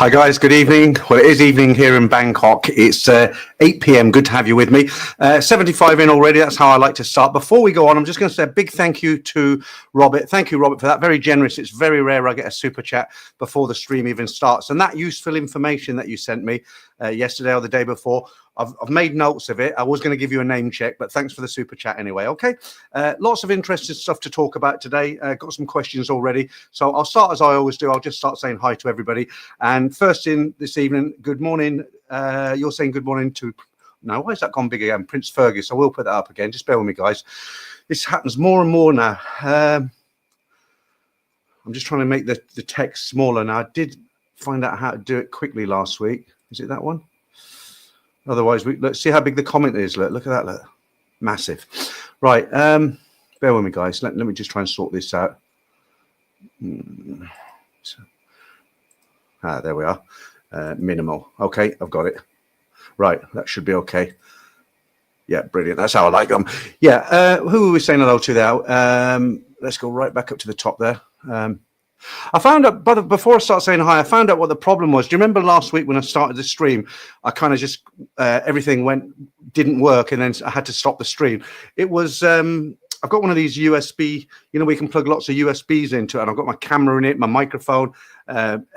Hi guys, good evening. Well, it is evening here in Bangkok. It's 8 p.m. Good to have you with me. 75 in already. That's how I like to start. Before we go on, I'm just going to say a big thank you to Robert. Thank you, Robert, for that. Very generous. It's very rare I get a super chat before the stream even starts. And that useful information that you sent me yesterday or the day before, I've made notes of it. I was going to give you a name check, but thanks for the super chat anyway. Okay. Lots of interesting stuff to talk about today. Got some questions already. So I'll start as I always do. I'll just start saying hi to everybody. And first in this evening, good morning. You're saying good morning to, now why is that gone big again? Prince Fergus. I will put that up again. Just bear with me, guys. This happens more and more now. I'm just trying to make the text smaller now. I did find out how to do it quickly last week. Is it that one? Otherwise, let's see how big the comment is. Look at that. Look. Massive. Right. Bear with me, guys. Let me just try and sort this out. There we are. Minimal. Okay, I've got it. Right. That should be okay. Yeah, brilliant. That's how I like them. Yeah. Who were we saying hello to there? Let's go right back up to the top there. I found out, but before I start saying hi, I found out what the problem was. Do you remember last week when I started the stream, I kind of just, everything didn't work, and then I had to stop the stream. It was, I've got one of these USB, you know, we can plug lots of USBs into it, and I've got my camera in it, my microphone,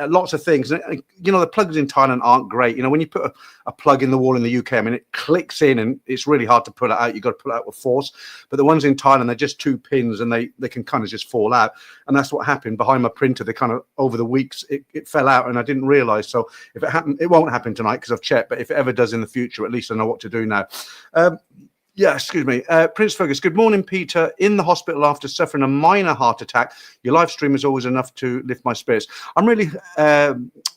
lots of things. And, you know, the plugs in Thailand aren't great. You know, when you put a plug in the wall in the UK, I mean, it clicks in and it's really hard to pull it out. You've got to pull it out with force. But the ones in Thailand, they're just two pins and they can kind of just fall out. And that's what happened behind my printer. They kind of, over the weeks, it fell out and I didn't realize. So if it happened, it won't happen tonight because I've checked. But if it ever does in the future, at least I know what to do now. Yeah, excuse me. Prince Fergus, good morning, Peter. In the hospital after suffering a minor heart attack. Your live stream is always enough to lift my spirits. I'm really,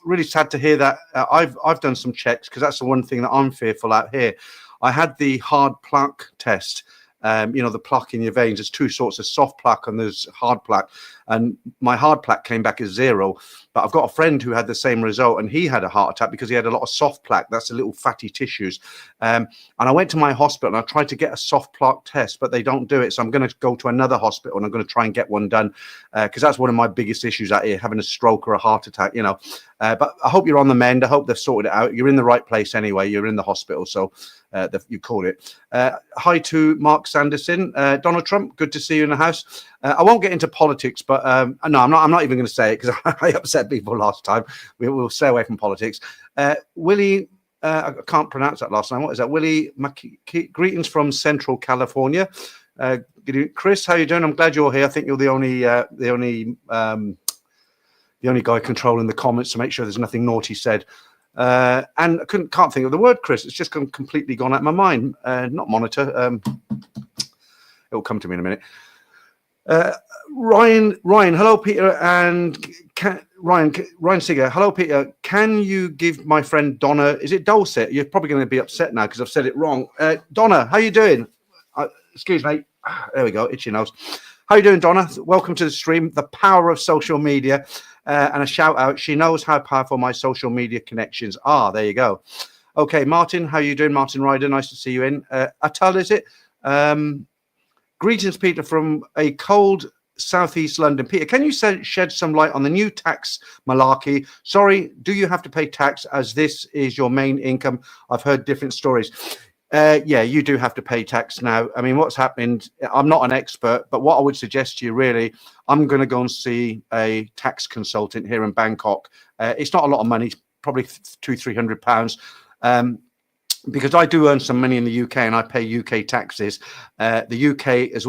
really sad to hear that. I've done some checks because that's the one thing that I'm fearful out here. I had the hard plaque test. You know, the plaque in your veins. There's two sorts of soft plaque and there's hard plaque. And my hard plaque came back as 0. But I've got a friend who had the same result and he had a heart attack because he had a lot of soft plaque. That's the little fatty tissues. And I went to my hospital and I tried to get a soft plaque test, but they don't do it. So I'm going to go to another hospital and I'm going to try and get one done because that's one of my biggest issues out here, having a stroke or a heart attack, you know. But I hope you're on the mend. I hope they've sorted it out. You're in the right place anyway. You're in the hospital. So you call it. Hi to Mark Sanderson. Donald Trump, good to see you in the house. I won't get into politics, but no, I'm not even going to say it because I upset people last time. We'll stay away from politics. Willie, I can't pronounce that last name. What is that? Willie, greetings from Central California. Chris, how you doing? I'm glad you're here. I think you're the only guy controlling the comments to make sure there's nothing naughty said. And I can't think of the word, Chris. It's just completely gone out of my mind. Not monitor. It'll come to me in a minute. Ryan, hello, Peter, and Ryan Sigger, hello, Peter. Can you give my friend Donna? Is it Dulcet? You're probably going to be upset now because I've said it wrong. Donna, how you doing? Excuse me. There we go. Itchy nose. How you doing, Donna? Welcome to the stream. The power of social media. And a shout out. She knows how powerful my social media connections are. There you go. Okay, Martin, how you doing? Martin Ryder, nice to see you in. Atal, is it? Greetings, Peter, from a cold southeast London. Peter, can you shed some light on the new tax malarkey? Sorry, do you have to pay tax as this is your main income? I've heard different stories. Yeah, you do have to pay tax now. I mean, what's happened, I'm not an expert, but what I would suggest to you really, I'm going to go and see a tax consultant here in Bangkok. It's not a lot of money, probably £200-300. Because I do earn some money in the UK and I pay UK taxes. The UK is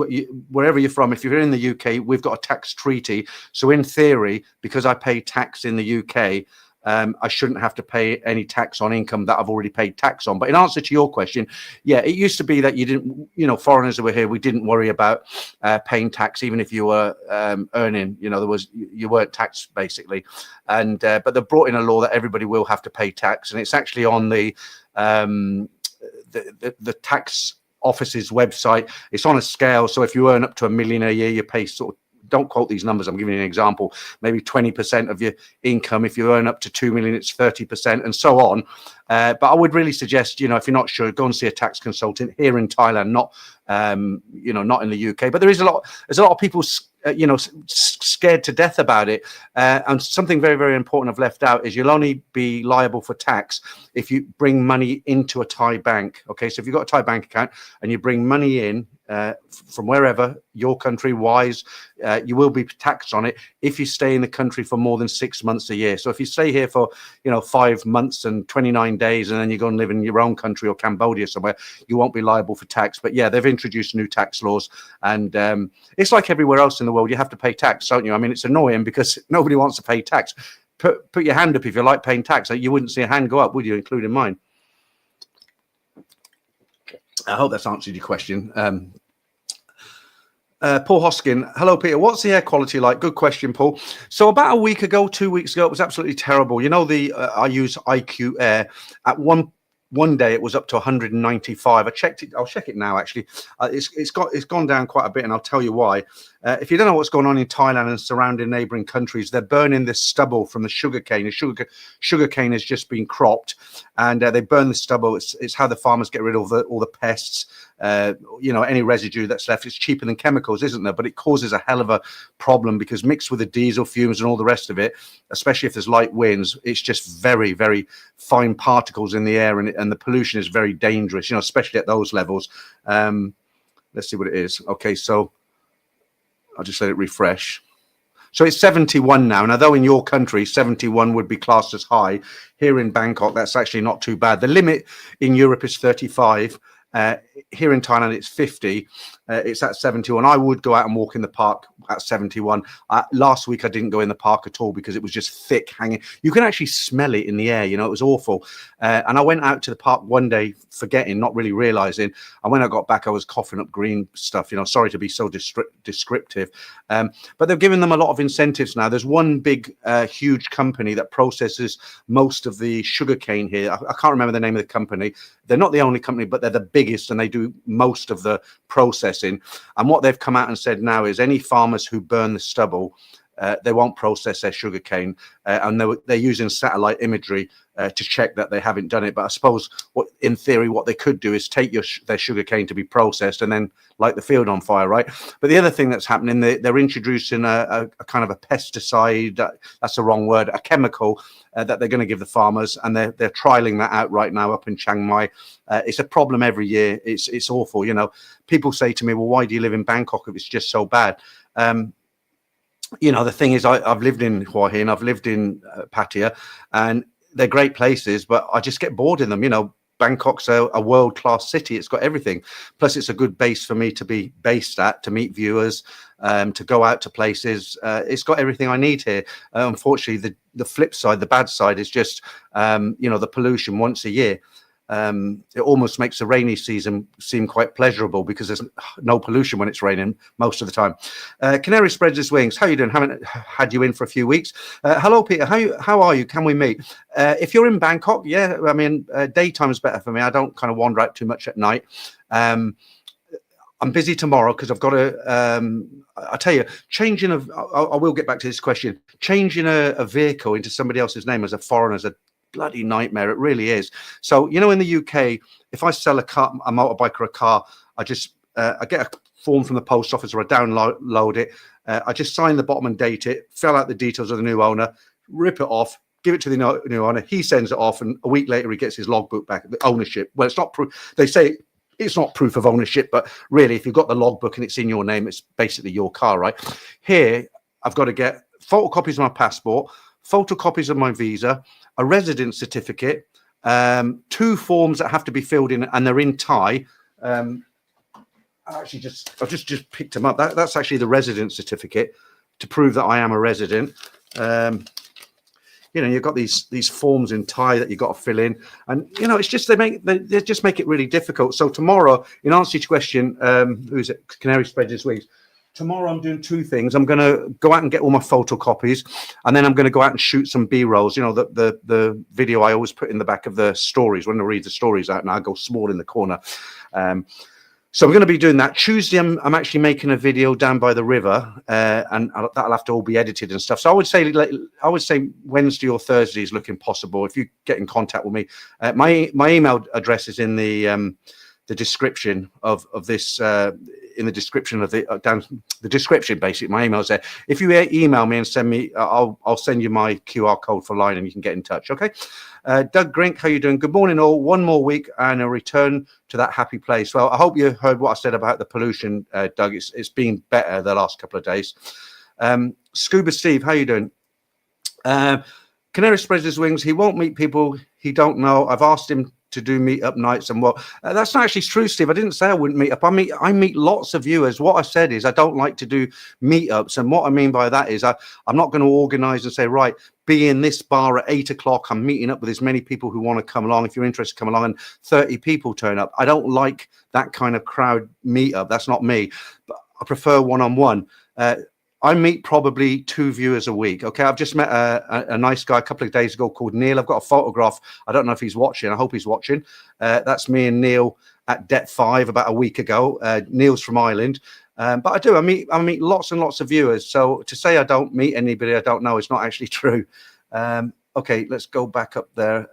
wherever you're from. If you're in the UK, we've got a tax treaty. So in theory, because I pay tax in the UK, I shouldn't have to pay any tax on income that I've already paid tax on. But in answer to your question, yeah, it used to be that you didn't, you know, foreigners who were here, we didn't worry about paying tax, even if you were earning, you know, you weren't taxed basically. And but they brought in a law that everybody will have to pay tax, and it's actually on the tax office's website. It's on a scale. So if you earn up to $1 million a year, you pay sort of, don't quote these numbers, I'm giving you an example, maybe 20% of your income. If you earn up to 2 million, it's 30% and so on. But I would really suggest, you know, if you're not sure, go and see a tax consultant here in Thailand, not, you know, not in the UK. But there's a lot of people, you know, scared to death about it. And something very, very important I've left out is you'll only be liable for tax if you bring money into a Thai bank. Okay, so if you've got a Thai bank account and you bring money in from wherever, your country wise, you will be taxed on it if you stay in the country for more than 6 months a year. So if you stay here for 5 months and 29 days and then you go and live in your own country or Cambodia somewhere, you won't be liable for tax. But yeah, they've introduced new tax laws, and it's like everywhere else in the world. You have to pay tax, don't you? I mean, it's annoying because nobody wants to pay tax. Put your hand up if you like paying tax. You wouldn't see a hand go up, would you, including mine? I hope that's answered your question. Paul Hoskin, hello Peter, what's the air quality like? Good question, Paul. So about a week ago, 2 weeks ago, it was absolutely terrible. I use IQ Air. At one day it was up to 195. I checked it. I'll check it now. Actually, it's gone down quite a bit, and I'll tell you why. If you don't know what's going on in Thailand and surrounding neighboring countries, they're burning this stubble from the sugarcane. The sugarcane has just been cropped, and they burn the stubble. It's how the farmers get rid of all the pests. Any residue that's left. It's cheaper than chemicals, isn't there? But it causes a hell of a problem because mixed with the diesel fumes and all the rest of it, especially if there's light winds, it's just very, very fine particles in the air, and the pollution is very dangerous, especially at those levels. Let's see what it is. Okay, so I'll just let it refresh. So it's 71 now. Now, though in your country, 71 would be classed as high. Here in Bangkok, that's actually not too bad. The limit in Europe is 35. Here in Thailand, it's 50. It's at 71. I would go out and walk in the park at 71. Last week, I didn't go in the park at all because it was just thick hanging. You can actually smell it in the air. It was awful. And I went out to the park one day, forgetting, not really realizing. And when I got back, I was coughing up green stuff. Sorry to be so descriptive. But they've given them a lot of incentives now. There's one big, huge company that processes most of the sugarcane here. I can't remember the name of the company. They're not the only company, but they're the biggest, and they do most of the processing. And what they've come out and said now is any farmers who burn the stubble, they won't process their sugarcane, and they're using satellite imagery to check that they haven't done it. But I suppose, in theory, what they could do is take their sugarcane to be processed and then light the field on fire, right? But the other thing that's happening, they're introducing a kind of a pesticide. That's the wrong word. A chemical that they're going to give the farmers, and they're trialing that out right now up in Chiang Mai. It's a problem every year. It's awful. People say to me, "Well, why do you live in Bangkok if it's just so bad?" The thing is, I've lived in Hua Hin, I've lived in Pattaya, and they're great places, but I just get bored in them. Bangkok's a world-class city. It's got everything. Plus, it's a good base for me to be based at, to meet viewers, to go out to places. It's got everything I need here. Unfortunately, the flip side, the bad side is just, the pollution once a year. It almost makes the rainy season seem quite pleasurable because there's no pollution when it's raining most of the time. Canary spreads his wings. How are you doing? Haven't had you in for a few weeks. Hello, Peter. How are you? Can we meet? If you're in Bangkok, yeah, I mean, daytime is better for me. I don't kind of wander out too much at night. I'm busy tomorrow because I've got to, I tell you, I will get back to this question. Changing a vehicle into somebody else's name as a foreigner is a bloody nightmare. It really is. So, in the UK, if I sell a motorbike or a car, I just I get a form from the post office, or I download it. I just sign the bottom and date it, fill out the details of the new owner, rip it off, give it to the new owner. He sends it off, and a week later he gets his logbook back. The ownership. Well, it's not proof. They say it's not proof of ownership, but really, if you've got the logbook and it's in your name, it's basically your car, right? Here, I've got to get photocopies of my passport, photocopies of my visa, a residence certificate, 2 forms that have to be filled in, and they're in Thai. I've just picked them up. That's actually the residence certificate to prove that I am a resident. You've got these forms in Thai that you've got to fill in, and it's just they just make it really difficult. So tomorrow, in answer to your question, who is it? Canary spreads his wings. Tomorrow I'm doing 2 things. I'm going to go out and get all my photocopies, and then I'm going to go out and shoot some B-rolls. The video I always put in the back of the stories when I read the stories out, and I go small in the corner. So we're going to be doing that. Tuesday, I'm actually making a video down by the river, and that'll have to all be edited and stuff. So I would say Wednesday or Thursday is looking possible. If you get in contact with me, my email address is in the description of this in the description of the down the description. Basically, my email's there. If you email me and send me, I'll send you my QR code for line, and you can get in touch. Okay. Doug Grink, how you doing? Good morning, all. One more week and a return to that happy place. Well, I hope you heard what I said about the pollution, Doug. It's been better the last couple of days. Scuba Steve, how you doing? Canary spreads his wings. He won't meet people he don't know. I've asked him to do meetup nights and what. That's not actually true, Steve. I didn't say I wouldn't meet up. I meet lots of viewers. What I said is I don't like to do meetups, and what I mean by that is I'm not going to organise and say, right, be in this bar at 8 o'clock. I'm meeting up with as many people who want to come along. If you're interested, come along, and 30 people turn up. I don't like that kind of crowd meetup. That's not me. But I prefer one-on-one. I meet probably 2 viewers a week. Okay, I've just met a nice guy a couple of days ago called Neil. I've got a photograph. I don't know if he's watching. I hope he's watching. That's me and Neil at Det 5 about a week ago. Neil's from Ireland. But I do. I meet lots and lots of viewers. So to say I don't meet anybody I don't know is not actually true. Okay, let's go back up there.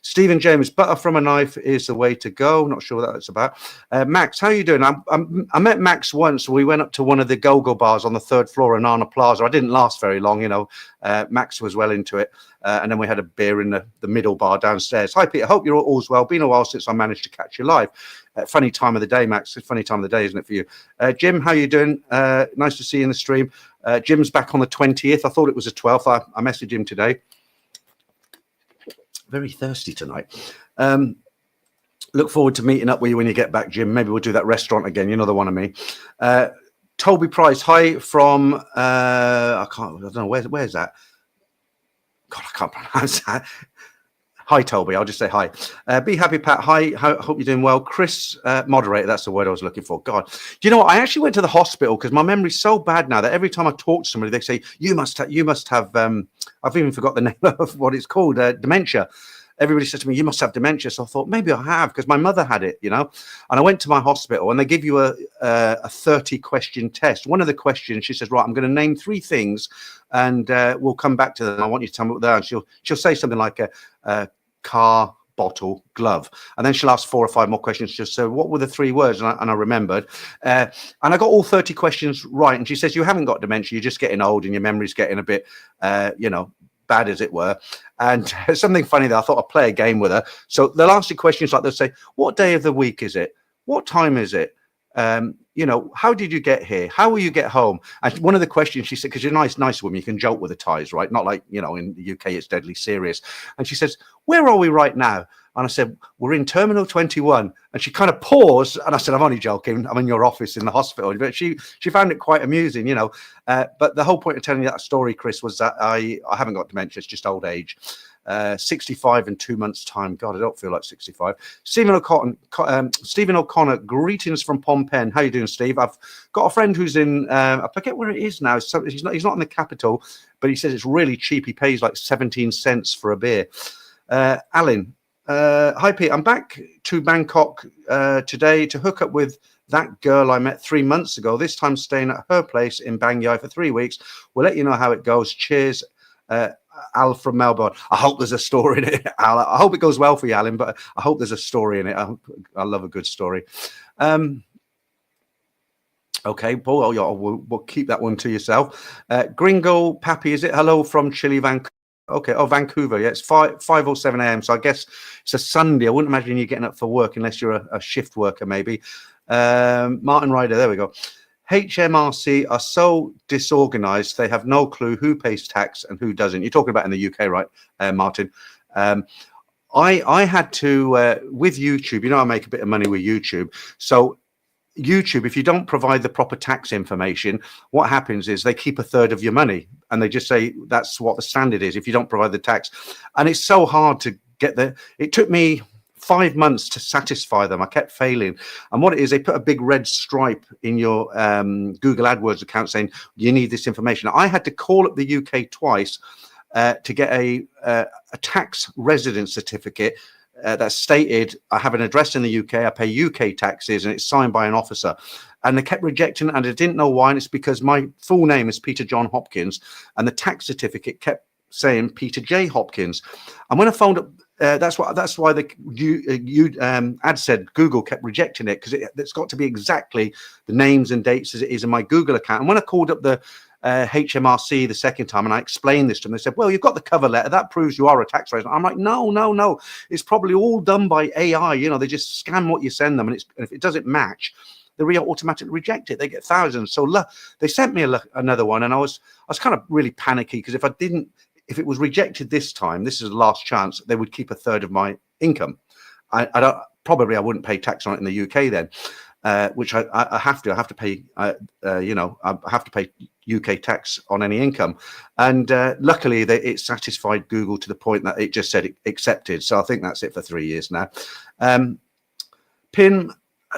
Stephen James, butter from a knife is the way to go. Not sure what that's about. Max, how you doing? I met Max once. We went up to one of the go-go bars on the 3rd floor in Nana Plaza. I didn't last very long, you know. Max was well into it. And then we had a beer in the middle bar downstairs. Hi, Peter. Hope you're all's well. Been a while since I managed to catch you live. Funny time of the day, Max. It's funny time of the day, isn't it, for you? Jim, how you doing? Nice to see you in the stream. Jim's back on the 20th. I thought it was the 12th. I messaged him today. Very thirsty tonight. Look forward to meeting up with you when you get back, Jim. Maybe we'll do that restaurant again. You know the one of me. Toby Price, hi from I don't know where's that. God, I can't pronounce that. Hi, Toby. I'll just say hi. Be happy, Pat. Hi. Hope you're doing well. Chris, moderator. That's the word I was looking for. God. Do you know what? I actually went to the hospital because my memory's so bad now that every time I talk to somebody, they say, you must have, I've even forgot the name of what it's called, dementia. Everybody says to me, you must have dementia. So I thought, maybe I have because my mother had it, you know. And I went to my hospital and they give you a 30-question test. One of the questions, she says, right, I'm going to name 3 things and we'll come back to them. I want you to tell me what they are. And she'll say something like a car, bottle, glove, and then she'll ask 4 or 5 more questions. Just so, what were the 3 words? And I remembered, and I got all 30 questions right. And she says, you haven't got dementia, you're just getting old, and your memory's getting a bit, bad, as it were. And something funny that I thought I'd play a game with her. So they'll ask you questions like they'll say, what day of the week is it? What time is it? How did you get here? How will you get home? And one of the questions she said, because you're a nice woman, you can joke with the ties, right? Not like, in the UK, it's deadly serious. And she says, where are we right now? And I said, we're in Terminal 21. And she kind of paused. And I said, I'm only joking. I'm in your office in the hospital. But she found it quite amusing, But the whole point of telling you that story, Chris, was that I haven't got dementia. It's just old age. 65 in 2 months' time. God, I don't feel like 65. Stephen O'Connor, greetings from Phnom Penh. How you doing, Steve? I've got a friend who's in, I forget where it is now. So he's not in the capital, but he says it's really cheap. He pays like 17 cents for a beer. Alan, hi, Pete. I'm back to Bangkok today to hook up with that girl I met 3 months ago, this time staying at her place in Bang Yai for 3 weeks. We'll let you know how it goes. Cheers. Al from Melbourne. I hope there's a story in it, Al. I hope it goes well for you, Alan, but I hope there's a story in it. I love a good story. Okay, Paul, we'll keep that one to yourself. Gringo Pappy, is it? Hello from Chile, Vancouver. Okay, Vancouver. Yeah, it's 5:07 a.m. So I guess it's a Sunday. I wouldn't imagine you getting up for work unless you're a shift worker, maybe. Martin Ryder, there we go. HMRC are so disorganized, they have no clue who pays tax and who doesn't. You're talking about in the UK, right, Martin? I had to, with YouTube, I make a bit of money with YouTube. So YouTube, if you don't provide the proper tax information, what happens is they keep a third of your money and they just say that's what the standard is if you don't provide the tax. And it's so hard to get there. It took me 5 months to satisfy them. I kept failing. And what it is, they put a big red stripe in your Google AdWords account saying you need this information. I had to call up the UK twice to get a tax residence certificate that stated I have an address in the UK, I pay UK taxes, and it's signed by an officer. And they kept rejecting it, and I didn't know why. And it's because my full name is Peter John Hopkins, and the tax certificate kept saying Peter J. Hopkins. And when I phoned up that's why ad said Google kept rejecting it, because it's got to be exactly the names and dates as it is in my Google account. And when I called up the HMRC the second time and I explained this to them, they said, well, you've got the cover letter, that proves you are a tax resident. I'm like, no, it's probably all done by AI. They just scan what you send them, and if it doesn't match, they automatically reject it. They get thousands. So they sent me another one, and I was kind of really panicky, because if it was rejected this time, this is the last chance, they would keep a third of my income. I wouldn't pay tax on it in the UK then, which I have to. I have to pay. I have to pay UK tax on any income. And luckily, it satisfied Google to the point that it just said it accepted. So I think that's it for 3 years now. Pim,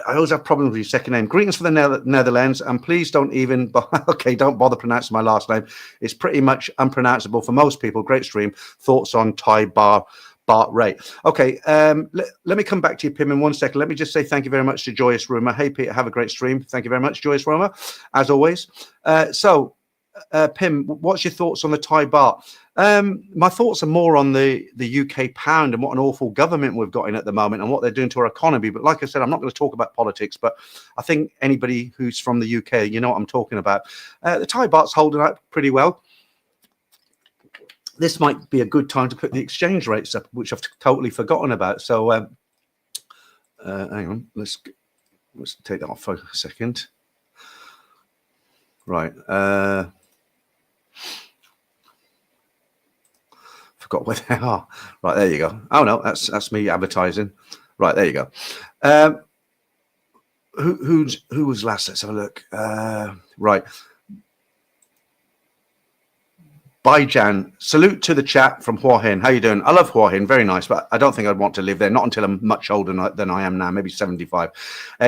I always have problems with your second name. Greetings from the Netherlands, and please don't bother pronouncing my last name. It's pretty much unpronounceable for most people. Great stream. Thoughts on Thai Bart Ray. Okay, let me come back to you, Pim, in 1 second. Let me just say thank you very much to Joyous Rumour. Hey, Peter, have a great stream. Thank you very much, Joyous Rumour, as always. Pim, what's your thoughts on the Thai baht? My thoughts are more on the UK pound and what an awful government we've got in at the moment and what they're doing to our economy. But like I said, I'm not going to talk about politics, but I think anybody who's from the UK, you know what I'm talking about. The Thai baht's holding up pretty well. This might be a good time to put the exchange rates up, which I've totally forgotten about. So hang on, let's take that off for a second. Right. Forgot where they are. Right, there you go. Oh no, that's me advertising. Right, there you go. Who was last? Let's have a look. Right. Bye, Jan. Salute to the chat from Hua Hin. How you doing? I love Hua Hin. Very nice, but I don't think I'd want to live there. Not until I'm much older than I am now, maybe 75.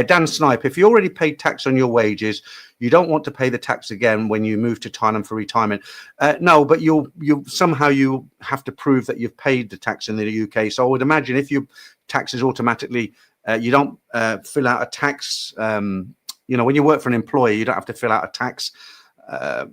Dan Snipe, if you already paid tax on your wages, you don't want to pay the tax again when you move to Thailand for retirement. No, but you somehow you have to prove that you've paid the tax in the UK. So I would imagine if your tax is automatically, you don't fill out a tax. When you work for an employer, you don't have to fill out a tax. I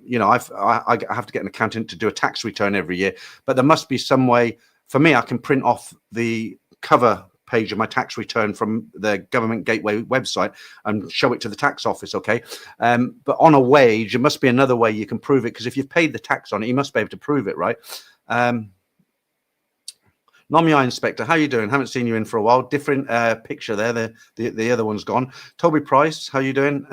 have to get an accountant to do a tax return every year, but there must be some way for me. I can print off the cover page of my tax return from the Government Gateway website and show it to the tax office. Okay. But on a wage, there must be another way you can prove it, because if you've paid the tax on it, you must be able to prove it, right? Nomiai Inspector, how you doing? Haven't seen you in for a while. Different picture there. The other one's gone. Toby Price, how you doing?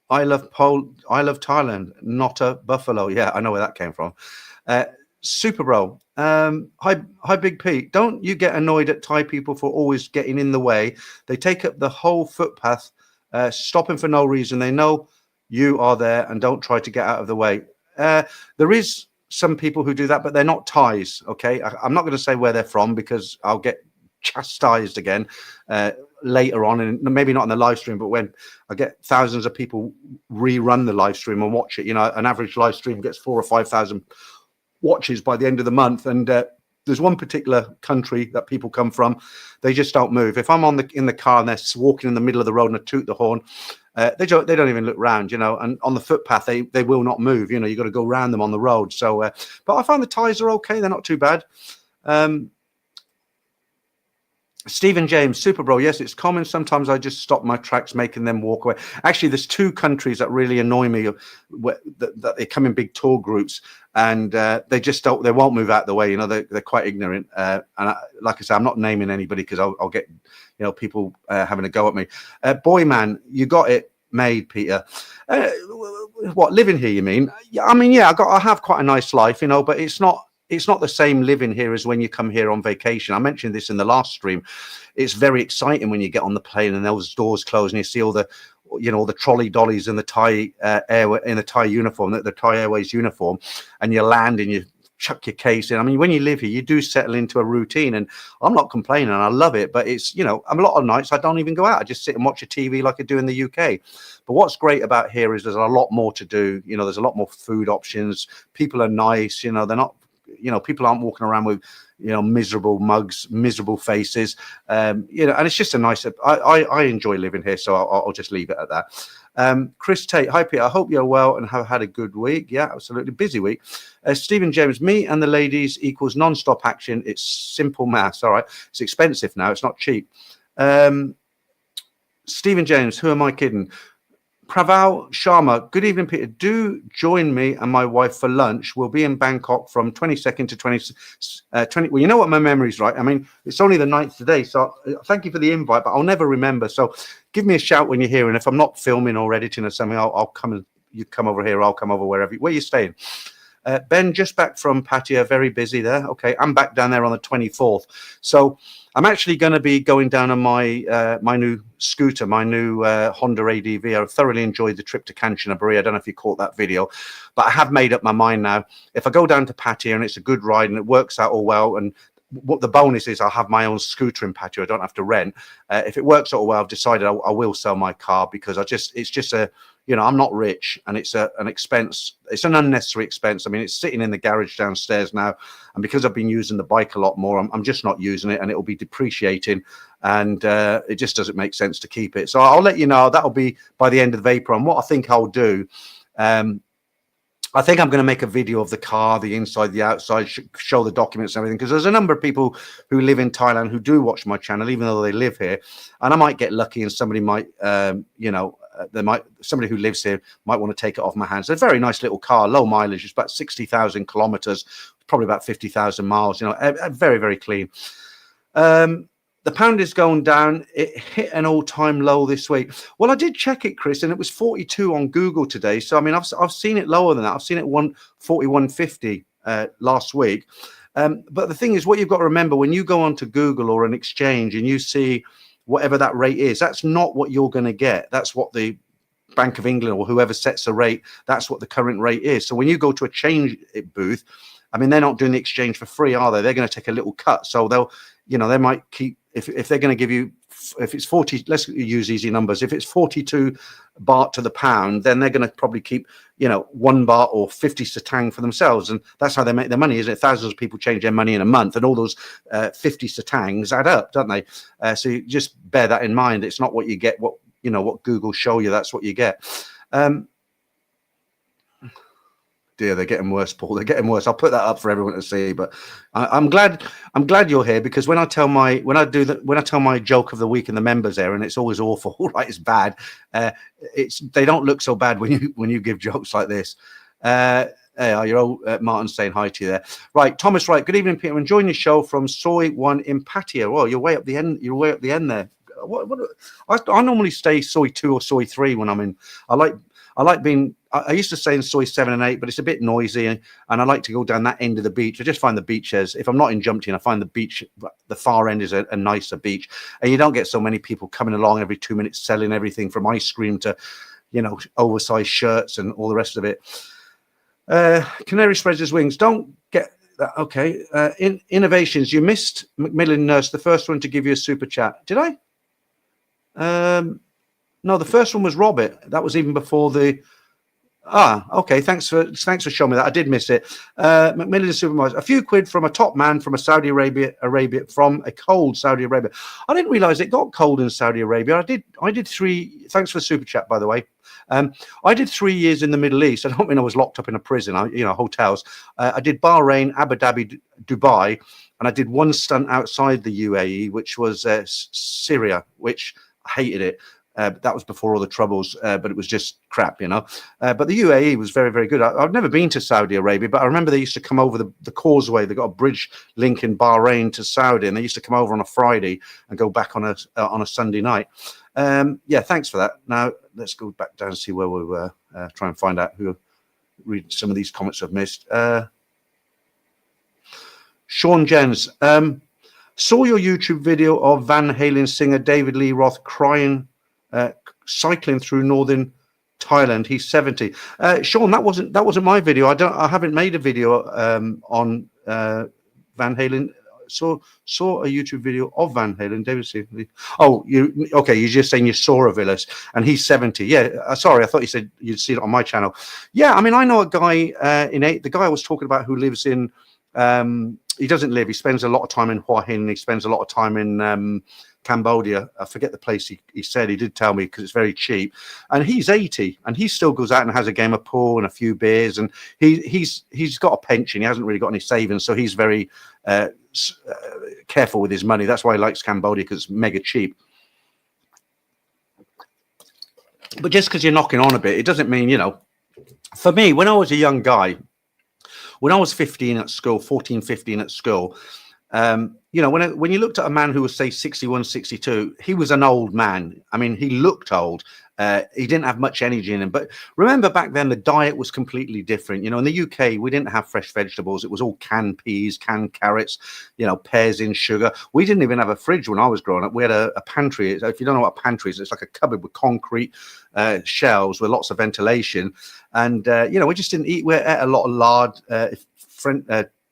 I love Thailand, not a buffalo. Yeah, I know where that came from. Super Bro. Hi, Big Pete. Don't you get annoyed at Thai people for always getting in the way? They take up the whole footpath, stopping for no reason. They know you are there and don't try to get out of the way. There is some people who do that, but they're not Thais. Okay, I'm not going to say where they're from because I'll get chastised again later on, and maybe not in the live stream, but when I get thousands of people rerun the live stream and watch it. An average live stream gets 4,000 or 5,000 watches by the end of the month, and there's one particular country that people come from, they just don't move. If I'm in the car and they're walking in the middle of the road and I toot the horn, they don't even look round, and on the footpath they will not move. You've got to go around them on the road. So but I find the Thais are okay, they're not too bad. Stephen James, Super Bro, yes, it's common. Sometimes I just stop my tracks, making them walk away. Actually, there's two countries that really annoy me, that they come in big tour groups, and they won't move out the way. They're quite ignorant. Like I say, I'm not naming anybody because I'll get, people having a go at me. Boy, man, you got it made, Peter. What, living here, you mean? I mean, yeah, I have quite a nice life, but it's not the same living here as when you come here on vacation. I mentioned this in the last stream. It's very exciting when you get on the plane and those doors close and you see all the, the trolley dollies in the Thai in the Thai uniform, the Thai Airways uniform, and you land and you chuck your case in. I mean, when you live here, you do settle into a routine, and I'm not complaining. I love it, but it's, a lot of nights I don't even go out. I just sit and watch a TV like I do in the UK. But what's great about here is there's a lot more to do. There's a lot more food options. People are nice. They're not, people aren't walking around with, miserable mugs, miserable faces, and it's just a nice, I enjoy living here. So I'll just leave it at that. Chris Tate, hi Peter, I hope you're well and have had a good week. Yeah, absolutely, busy week. Stephen James, me and the ladies equals non-stop action. It's simple maths. All right, it's expensive now, it's not cheap. Stephen James, who am I kidding? Praval Sharma, good evening, Peter. Do join me and my wife for lunch. We'll be in Bangkok from 22nd to 20. Well, you know what, my memory's right. I mean, it's only the 9th today, so thank you for the invite, but I'll never remember. So give me a shout when you're here, and if I'm not filming or editing or something, I'll come and you come over here. I'll come over where you're staying. Ben, just back from Pattaya, very busy there. Okay, I'm back down there on the 24th. So I'm actually going to be going down on my my new scooter, my new Honda ADV. I thoroughly enjoyed the trip to Kanchanaburi. I don't know if you caught that video, but I have made up my mind now. If I go down to Pattaya and it's a good ride and it works out all well, and what the bonus is, I'll have my own scooter in Pattaya. I don't have to rent. If it works out well, I've decided I will sell my car because it's just a, you know, I'm not rich and it's an expense. It's an unnecessary expense. I mean, it's sitting in the garage downstairs now. And because I've been using the bike a lot more, I'm just not using it and it will be depreciating. And it just doesn't make sense to keep it. So I'll let you know. That'll be by the end of April. And what I think I'll do, I think I'm going to make a video of the car, the inside, the outside, show the documents and everything, because there's a number of people who live in Thailand who do watch my channel, even though they live here. And I might get lucky and somebody might, somebody who lives here might want to take it off my hands. It's a very nice little car, low mileage. It's about 60,000 kilometers, probably about 50,000 miles, you know, very, very clean. The pound is going down. It hit an all-time low this week. Well, I did check it, Chris, and it was 42 on Google today. So, I mean, I've seen it lower than that. I've seen it 141.50 last week. But the thing is, what you've got to remember, when you go onto Google or an exchange and you see whatever that rate is, that's not what you're going to get. That's what the Bank of England or whoever sets the rate, that's what the current rate is. So when you go to a change booth, I mean, they're not doing the exchange for free, are they? They're going to take a little cut. So they'll, you know, they might keep, if they're going to give you, if it's 40, let's use easy numbers. If it's 42 baht to the pound, then they're going to probably keep, you know, 1 baht or 50 satang for themselves. And that's how they make their money, isn't it? Thousands of people change their money in a month, and all those 50 satangs add up, don't they? So you just bear that in mind. It's not what you get, what, you know, what Google show you, that's what you get. Dear, they're getting worse, Paul. They're getting worse. I'll put that up for everyone to see. But I'm glad you're here, because when I tell my joke of the week in the members area, and it's always awful, right? It's bad. They don't look so bad when you give jokes like this. Your old Martin saying hi to you there. Right, Thomas. Right. Good evening, Peter. I'm enjoying your show from Soy One in Pattaya. Well, you're way up the end. You're way up the end there. I normally stay Soy 2 or Soy 3 when I'm in. I like being. I used to stay in Soy 7 and 8, but it's a bit noisy, and I like to go down that end of the beach. I just find the beaches. If I'm not in Jumpton, I find the beach, the far end is a nicer beach, and you don't get so many people coming along every 2 minutes selling everything from ice cream to, you know, oversized shirts and all the rest of it. Canary spreads his wings. Don't get that. Okay. Innovations. You missed Macmillan Nurse, the first one to give you a super chat. Did I? No, the first one was Robert. That was even before the. Okay. Thanks for showing me that. I did miss it. Macmillan Supermarket. A few quid from a top man from a Saudi Arabia from a cold Saudi Arabia. I didn't realize it got cold in Saudi Arabia. I did 3. Thanks for the super chat, by the way. I did 3 years in the Middle East. I don't mean I was locked up in a prison. Hotels. I did Bahrain, Abu Dhabi, Dubai, and I did one stunt outside the UAE, which was Syria, which I hated it. That was before all the troubles, but it was just crap, you know. But the UAE was very, very good. I've never been to Saudi Arabia, but I remember they used to come over the causeway. They got a bridge linking Bahrain to Saudi, and they used to come over on a Friday and go back on a Sunday night. Yeah, thanks for that. Now let's go back down and see where we were. Try and find out who read some of these comments I've missed. Sean Jens, saw your YouTube video of Van Halen singer David Lee Roth crying. Cycling through northern Thailand. He's 70. Sean, that wasn't my video. I haven't made a video on Van Halen. Saw a YouTube video of Van Halen. David Lee. Oh, you're just saying you saw a Villas and he's 70. Yeah, sorry, I thought you said you'd see it on my channel. Yeah, I mean, I know a guy the guy I was talking about who lives in. He doesn't live. He spends a lot of time in Hua Hin. He spends a lot of time in Cambodia. I forget the place he said. He did tell me because it's very cheap. And he's 80 and he still goes out and has a game of pool and a few beers. And he's got a pension. He hasn't really got any savings. So he's very careful with his money. That's why he likes Cambodia, because it's mega cheap. But just because you're knocking on a bit, it doesn't mean, you know, for me, when I was a young guy, when I was 15 at school, 14, 15 at school, you know, when you looked at a man who was, say, 61, 62, he was an old man. I mean, he looked old. He didn't have much energy in him. But remember, back then, the diet was completely different. You know, in the UK, we didn't have fresh vegetables. It was all canned peas, canned carrots, you know, pears in sugar. We didn't even have a fridge when I was growing up. We had a pantry. If you don't know what a pantry is, it's like a cupboard with concrete shelves with lots of ventilation. And, you know, we just didn't eat. We ate a lot of lard,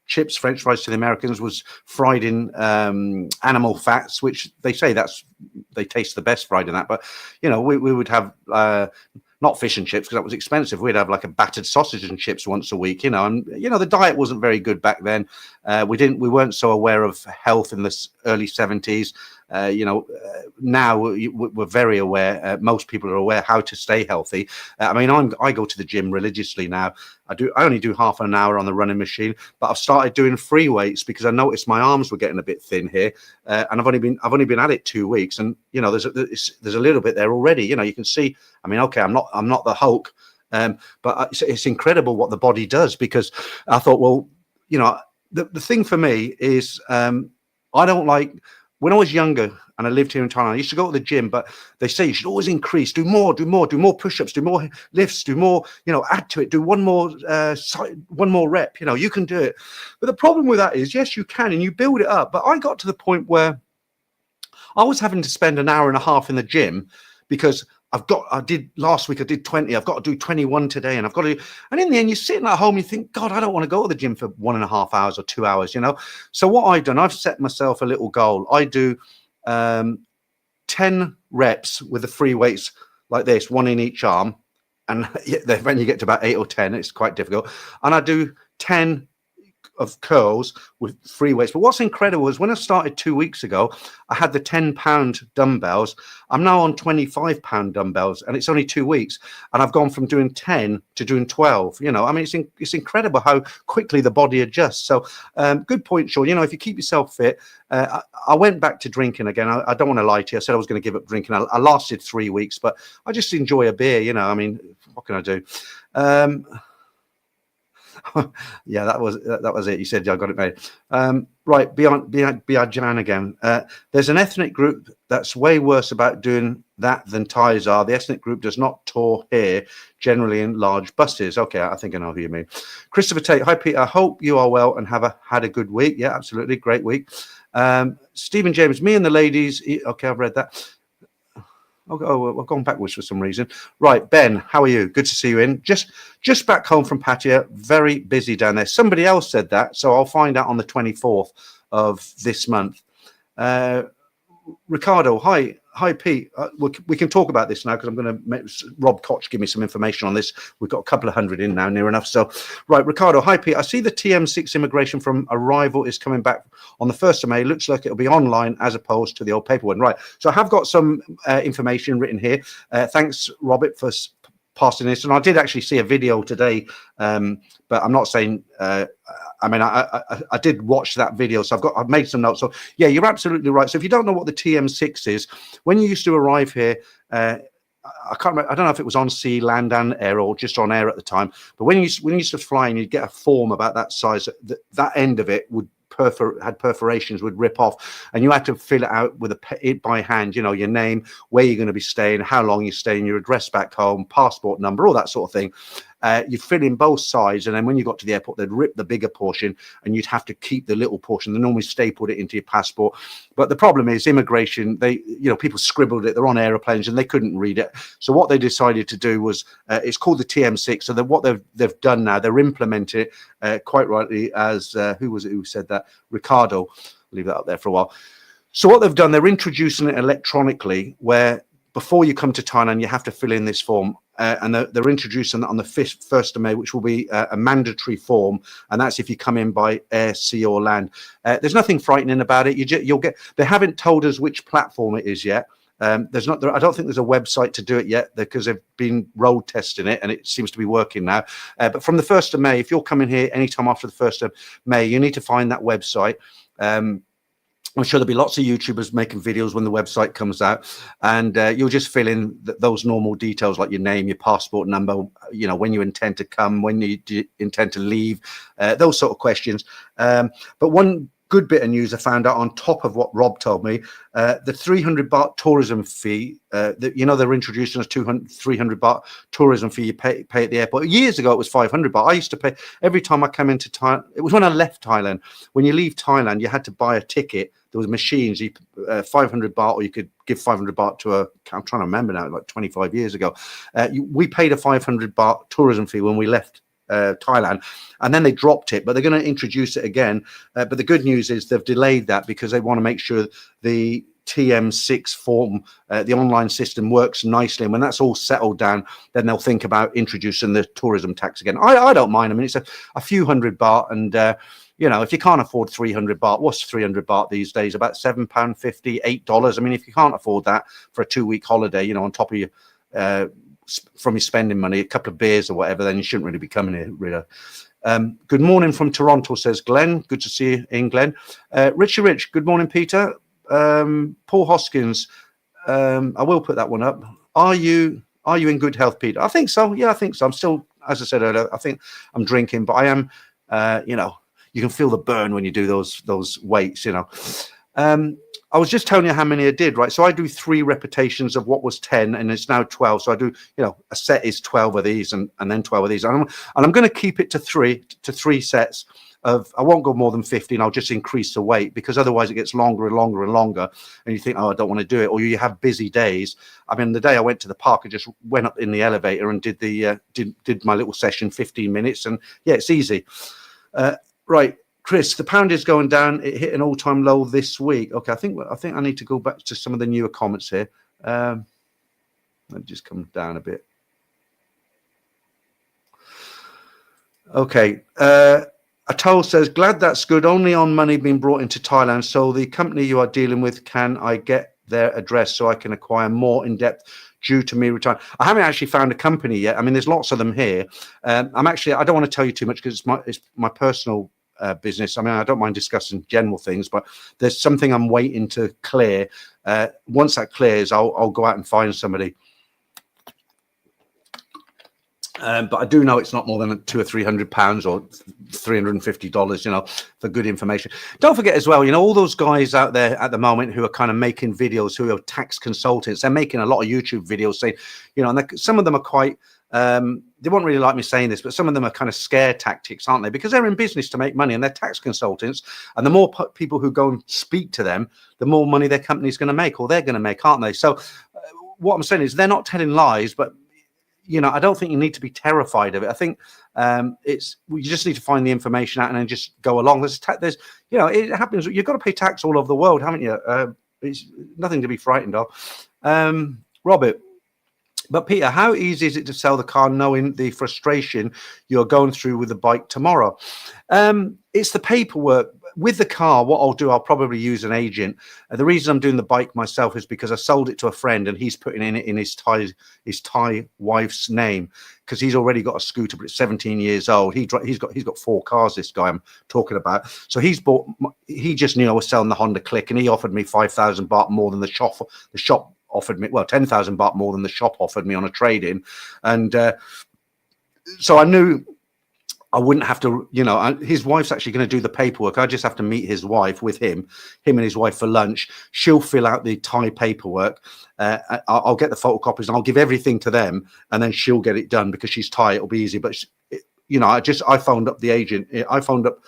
chips, French fries to the Americans was fried in animal fats, which they say they taste the best fried in that. But, you know, we would have not fish and chips because that was expensive. We'd have like a battered sausage and chips once a week, you know, and, you know, the diet wasn't very good back then. We weren't so aware of health in the early 70s. You know, now we're very aware. Most people are aware how to stay healthy. I mean, I go to the gym religiously now. I only do half an hour on the running machine, but I've started doing free weights because I noticed my arms were getting a bit thin here, and I've only been at it 2 weeks, and you know, there's a little bit there already. You know, you can see. I mean, okay, I'm not the Hulk, but it's incredible what the body does. Because I thought, well, you know, the thing for me is I don't like. When I was younger and I lived here in Thailand, I used to go to the gym, but they say you should always increase, do more push-ups, do more lifts, do more, you know, add to it, do one more rep, you know, you can do it. But the problem with that is, yes, you can, and you build it up. But I got to the point where I was having to spend an hour and a half in the gym because last week I did 20, I've got to do 21 today, and and in the end, you're sitting at home, you think, God, I don't want to go to the gym for 1.5 hours or 2 hours, you know? So what I've done, I've set myself a little goal. I do 10 reps with the free weights like this, one in each arm. And when you get to about 8 or 10, it's quite difficult. And I do 10 of curls with free weights. But what's incredible is when I started 2 weeks ago, I had the 10-pound dumbbells. I'm now on 25-pound dumbbells, and it's only 2 weeks. And I've gone from doing 10 to doing 12. You know, I mean, it's incredible how quickly the body adjusts. So good point, Sean. You know, if you keep yourself fit, I went back to drinking again. I don't want to lie to you. I said I was going to give up drinking. I lasted 3 weeks, but I just enjoy a beer. You know, I mean, what can I do? Yeah, that was it. You said, yeah, I got it made. Right, beyond Jan again. There's an ethnic group that's way worse about doing that than Thais are. The ethnic group does not tour here, generally in large buses. Okay, I think I know who you mean. Christopher Tate, hi Peter. I hope you are well and had a good week. Yeah, absolutely, great week. Stephen James, me and the ladies. Okay, I've read that. Oh, I've gone backwards for some reason. Right, Ben, how are you? Good to see you in. Just back home from Pattaya. Very busy down there. Somebody else said that, so I'll find out on the 24th of this month. Ricardo, hi Pete. We can talk about this now because I'm going to make Rob Koch give me some information on this. We've got a couple of hundred in now, near enough. So, right, Ricardo, hi Pete. I see the TM6 immigration from arrival is coming back on the 1st of May. Looks like it'll be online as opposed to the old paper one. Right. So I have got some information written here. Thanks, Robert, for passing this. And I did actually see a video today, but I'm not saying. I mean, I did watch that video, so I've made some notes. So yeah, you're absolutely right. So if you don't know what the TM6 is, when you used to arrive here, I can't remember, I don't know if it was on sea, land, and air, or just on air at the time. But when you used to fly, and you'd get a form about that size, that end of it had perforations, would rip off, and you had to fill it out with it by hand. You know, your name, where you're going to be staying, how long you're staying, your address back home, passport number, all that sort of thing. You'd fill in both sides, and then when you got to the airport, they'd rip the bigger portion, and you'd have to keep the little portion. They normally stapled it into your passport. But the problem is immigration. People scribbled it. They're on aeroplanes, and they couldn't read it. So what they decided to do was, it's called the TM6. So what they've done now, they're implementing it quite rightly as who was it who said that? Ricardo. I'll leave that up there for a while. So what they've done, they're introducing it electronically, where before you come to Thailand, you have to fill in this form. And they're introducing that on the 1st of May, which will be a mandatory form. And that's if you come in by air, sea or land. There's nothing frightening about it. You'll get, they haven't told us which platform it is yet. I don't think there's a website to do it yet because they've been road testing it and it seems to be working now. But from the 1st of May, if you're coming here anytime after the 1st of May, you need to find that website. I'm sure there'll be lots of YouTubers making videos when the website comes out, and you'll just fill in those normal details like your name, your passport number, you know, when you intend to come, when you intend to leave, those sort of questions. But one good bit of news I found out on top of what Rob told me, the 300 baht tourism fee, you know, they're introducing a 300 baht tourism fee you pay at the airport. Years ago, it was 500 baht. I used to pay every time I come into Thailand. It was when I left Thailand. When you leave Thailand, you had to buy a ticket. There was machines, 500 baht, or you could give 500 baht to I'm trying to remember now, like 25 years ago. We paid a 500 baht tourism fee when we left Thailand, and then they dropped it, but they're going to introduce it again. But the good news is they've delayed that because they want to make sure the TM6 form, the online system, works nicely. And when that's all settled down, then they'll think about introducing the tourism tax again. I don't mind. I mean, it's a few hundred baht, and you know, if you can't afford 300 baht, what's 300 baht these days? About £7.50, $8. I mean, if you can't afford that for a 2-week holiday, you know, on top of your from your spending money, a couple of beers or whatever, then you shouldn't really be coming here, really. Good morning from Toronto, says Glenn. Good to see you in, Glenn. Richie Rich, good morning, Peter. Paul Hoskins, I will put that one up. Are you in good health, Peter? I think so. Yeah, I think so. I'm still, as I said earlier, I think I'm drinking, but I am, you know, you can feel the burn when you do those weights, you know. I was just telling you how many I did, right? So I do 3 repetitions of what was 10, and it's now 12. So I do, you know, a set is 12 of these, and then 12 of these. And I'm going to keep it to three sets of. I won't go more than 15. I'll just increase the weight because otherwise it gets longer and longer and longer, and you think, oh, I don't want to do it, or you have busy days. I mean, the day I went to the park, I just went up in the elevator and did the did my little session, 15 minutes, and yeah, it's easy. Right. Chris, the pound is going down. It hit an all-time low this week. Okay, I think I need to go back to some of the newer comments here. Let me just come down a bit. Okay. Atol says, glad that's good. Only on money being brought into Thailand. So the company you are dealing with, can I get their address so I can acquire more in-depth due to me retiring? I haven't actually found a company yet. I mean, there's lots of them here. I don't want to tell you too much because it's my personal business. I mean, I don't mind discussing general things, but there's something I'm waiting to clear. Once that clears, I'll go out and find somebody. But I do know it's not more than £200 or £300 or $350, you know, for good information. Don't forget as well, you know, all those guys out there at the moment who are kind of making videos, who are tax consultants, they're making a lot of YouTube videos saying, you know, and some of them are quite, they won't really like me saying this, but some of them are kind of scare tactics, aren't they? Because they're in business to make money and they're tax consultants. And the more people who go and speak to them, the more money their company's going to make, or they're going to make, aren't they? So what I'm saying is they're not telling lies, but you know, I don't think you need to be terrified of it. I think you just need to find the information out and then just go along. There's you know, it happens. You've got to pay tax all over the world, haven't you? It's nothing to be frightened of. Robert, but Peter, how easy is it to sell the car knowing the frustration you're going through with the bike tomorrow? It's the paperwork. With the car, what I'll do, I'll probably use an agent. The reason I'm doing the bike myself is because I sold it to a friend and he's putting it in his Thai wife's name because he's already got a scooter, but it's 17 years old. He's got 4 cars, this guy I'm talking about. So he just knew I was selling the Honda Click and he offered me 5,000 baht more than the shop offered me, well, 10,000 baht more than the shop offered me on a trade-in. And so I knew I wouldn't have to, you know, his wife's actually going to do the paperwork. I just have to meet his wife with him and his wife for lunch. She'll fill out the Thai paperwork. I'll get the photocopies and I'll give everything to them and then she'll get it done because she's Thai. It'll be easy. But, you know, I phoned up the agent. I phoned up,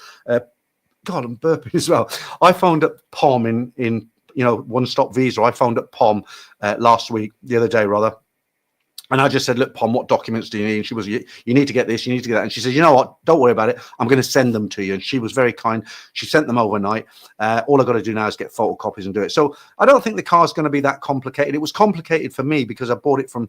God, I'm burping as well. I phoned up POM in you know, one-stop visa. I phoned up POM the other day rather. And I just said, look, Pom, what documents do you need? And she was, you need to get this, you need to get that. And she said, you know what? Don't worry about it. I'm going to send them to you. And she was very kind. She sent them overnight. All I've got to do now is get photocopies and do it. So I don't think the car's going to be that complicated. It was complicated for me because I bought it from,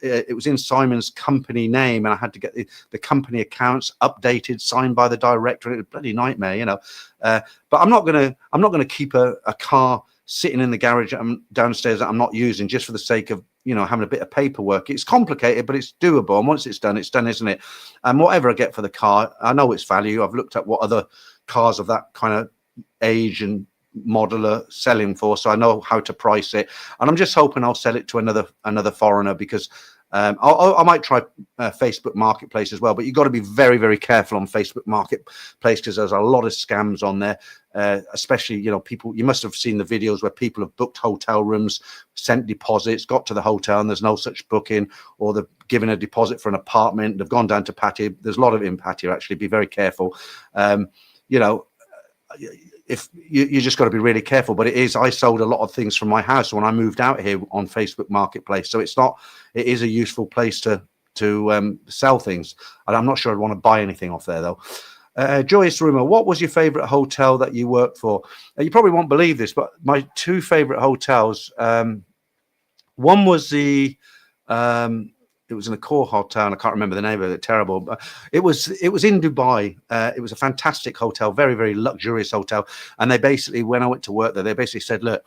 it was in Simon's company name, and I had to get the company accounts updated, signed by the director. It was a bloody nightmare, you know. But I'm not going to keep a car sitting in the garage downstairs that I'm not using just for the sake of, you know, having a bit of paperwork. It's complicated, but it's doable. And once it's done, isn't it? And whatever I get for the car, I know its value. I've looked at what other cars of that kind of age and model are selling for, so I know how to price it. And I'm just hoping I'll sell it to another foreigner, because I might try Facebook Marketplace as well, but you've got to be very, very careful on Facebook Marketplace, because there's a lot of scams on there, especially, you know, people, you must have seen the videos where people have booked hotel rooms, sent deposits, got to the hotel and there's no such booking, or they've given a deposit for an apartment, they've gone down to Pattaya. There's a lot of it in Pattaya, actually. Be very careful. You know, if you just got to be really careful. But I sold a lot of things from my house when I moved out here on Facebook Marketplace, so it is a useful place to sell things. And I'm not sure I'd want to buy anything off there, though. Joyous Rumor, what was your favorite hotel that you worked for? You probably won't believe this, but my two favorite hotels, one was it was in a core hotel, and I can't remember the name of it. Terrible, but it was in Dubai. It was a fantastic hotel, very, very luxurious hotel. And they basically, when I went to work there, they basically said, look,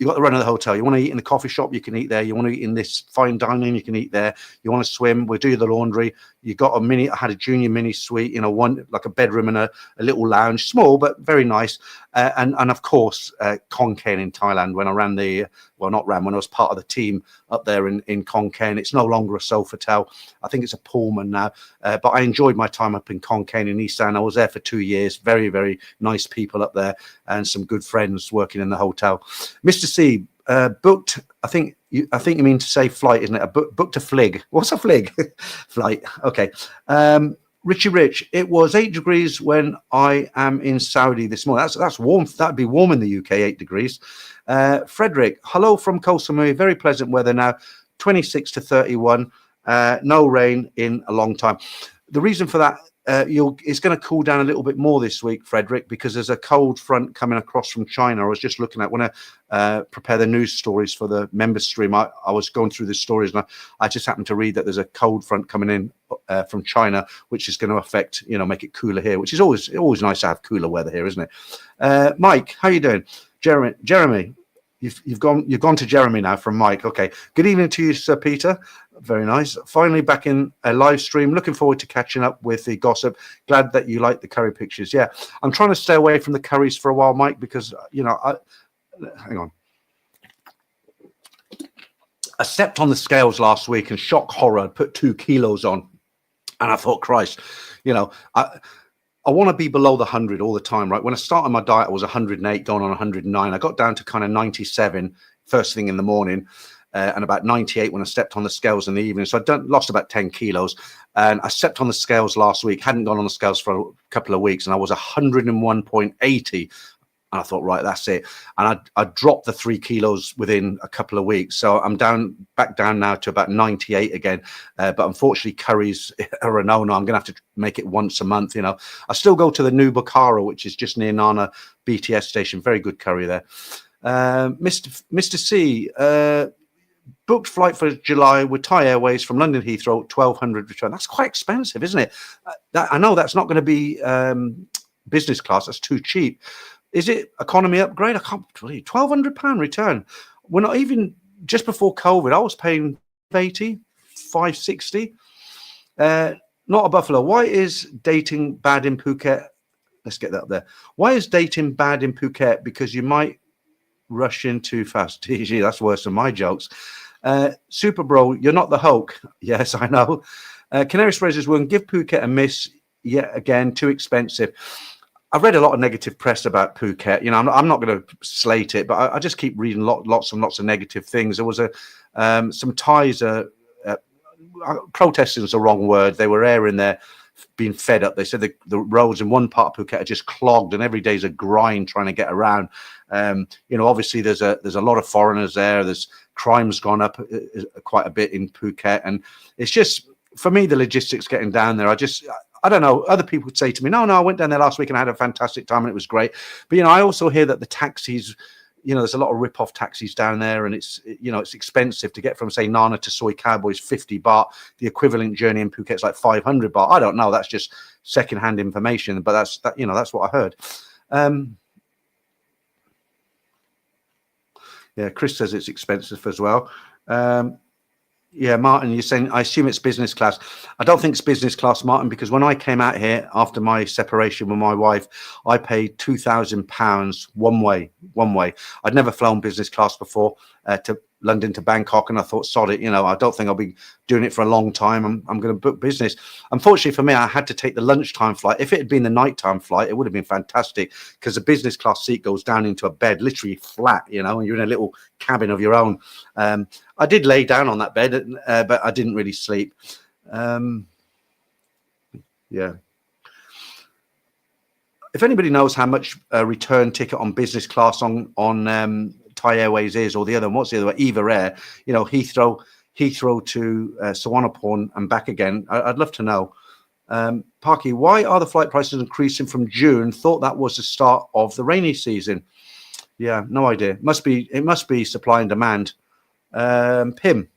you got the run of the hotel. You want to eat in the coffee shop, you can eat there. You want to eat in this fine dining, you can eat there. You want to swim, we'll do the laundry. You got I had a junior mini suite, you know, one like a bedroom and a little lounge, small but very nice. And of course, Khon Kaen in Thailand, when I ran when I was part of the team up there in Khon Kaen. It's no longer a Sofitel. I think it's a Pullman now. But I enjoyed my time up in Khon Kaen in Isan. I was there for 2 years. Very, very nice people up there, and some good friends working in the hotel. Mr. C, booked, I think you mean to say flight, isn't it? Booked a flig. What's a flig? Flight. Okay. Richie Rich, it was 8 degrees when I am in Saudi this morning. That's warm. That'd be warm in the UK, 8 degrees. Frederick, hello from Koh Samui. Very pleasant weather now, 26 to 31. No rain in a long time. The reason for that, it's going to cool down a little bit more this week, Frederick, because there's a cold front coming across from China. I was just looking at, when I prepare the news stories for the member stream, I was going through the stories, and I just happened to read that there's a cold front coming in from China, which is going to affect, you know, make it cooler here, which is always nice to have cooler weather here, isn't it? Mike, how you doing? Jeremy, you've gone to Jeremy now from Mike. Okay. Good evening to you, Sir Peter. Very nice. Finally back in a live stream. Looking forward to catching up with the gossip. Glad that you like the curry pictures. Yeah, I'm trying to stay away from the curries for a while, Mike, because, you know, hang on. I stepped on the scales last week, and shock horror, I'd put 2 kilos on, and I thought, Christ, you know, I want to be below the 100 all the time, right? When I started my diet, I was 108, going on 109. I got down to kind of 97 first thing in the morning, and about 98 when I stepped on the scales in the evening. So lost about 10 kilos. And I stepped on the scales last week, hadn't gone on the scales for a couple of weeks, and I was 101.80. And I thought, right, that's it. And I dropped the 3 kilos within a couple of weeks. So I'm back down now to about 98 again. But unfortunately, curries are a no-no. I'm going to have to make it once a month, you know. I still go to the New Bukhara, which is just near Nana BTS station. Very good curry there. Mr. C, booked flight for July with Thai Airways from London Heathrow, 1,200 return. That's quite expensive, isn't it? I know that's not going to be business class. That's too cheap. Is it economy upgrade? I can't believe £1,200 return. We're not even, just before COVID, I was paying 80, 560. Not a Buffalo. Why is dating bad in Phuket? Let's get that up there. Why is dating bad in Phuket? Because you might rush in too fast. Gee, that's worse than my jokes. Super Bro, you're not the Hulk. Yes, I know. Canary Sprays won't give Phuket a miss yet again. Too expensive. I've read a lot of negative press about Phuket. You know, I'm not going to slate it, but I just keep reading lots and lots of negative things. There was some Thais, protesting is the wrong word. They were airing their being fed up. They said the roads in one part of Phuket are just clogged, and every day's a grind trying to get around. You know, obviously there's a lot of foreigners there. There's Crime's gone up quite a bit in Phuket, and it's just, for me, the logistics getting down there. I don't know. Other people would say to me, no, I went down there last week and I had a fantastic time and it was great. But, I also hear that the taxis, there's a lot of rip-off taxis down there, and it's expensive to get from, say, Nana to Soy Cowboy is 50 baht. The equivalent journey in Phuket is like 500 baht. I don't know. That's just secondhand information, but that's what I heard. Yeah, Chris says it's expensive as well. Yeah, Martin, you're saying, I assume it's business class. I don't think it's business class, Martin, because when I came out here after my separation with my wife, I paid £2,000 one way. I'd never flown business class before to London to Bangkok, and I thought, sod it, I don't think I'll be doing it for a long time. I'm going to book business. Unfortunately for me, I had to take the lunchtime flight. If it had been the nighttime flight, it would have been fantastic, because the business class seat goes down into a bed, literally flat, and you're in a little cabin of your own. I did lay down on that bed, but I didn't really sleep. Yeah. If anybody knows how much a return ticket on business class on Thai Airways is, or the other one, what's the other one? Eva Air, Heathrow to Suvarnabhumi and back again. I'd love to know. Parky, why are the flight prices increasing from June? Thought that was the start of the rainy season. Yeah, no idea. It must be supply and demand. Pim,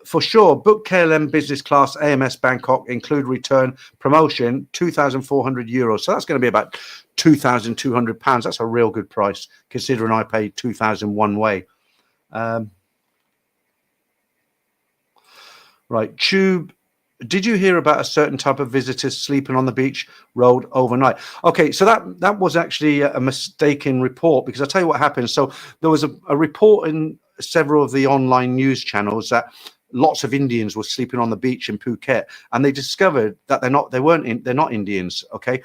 for sure, book KLM business class AMS Bangkok, include return promotion, €2,400. So that's going to be about £2,200. That's a real good price, considering I paid 2,000 one way. Right, Tube. Did you hear about a certain type of visitors sleeping on the beach road overnight? Okay, so that was actually a mistaken report, because I'll tell you what happened. So there was a report in several of the online news channels that lots of Indians were sleeping on the beach in Phuket, and they discovered that they're not Indians. Okay,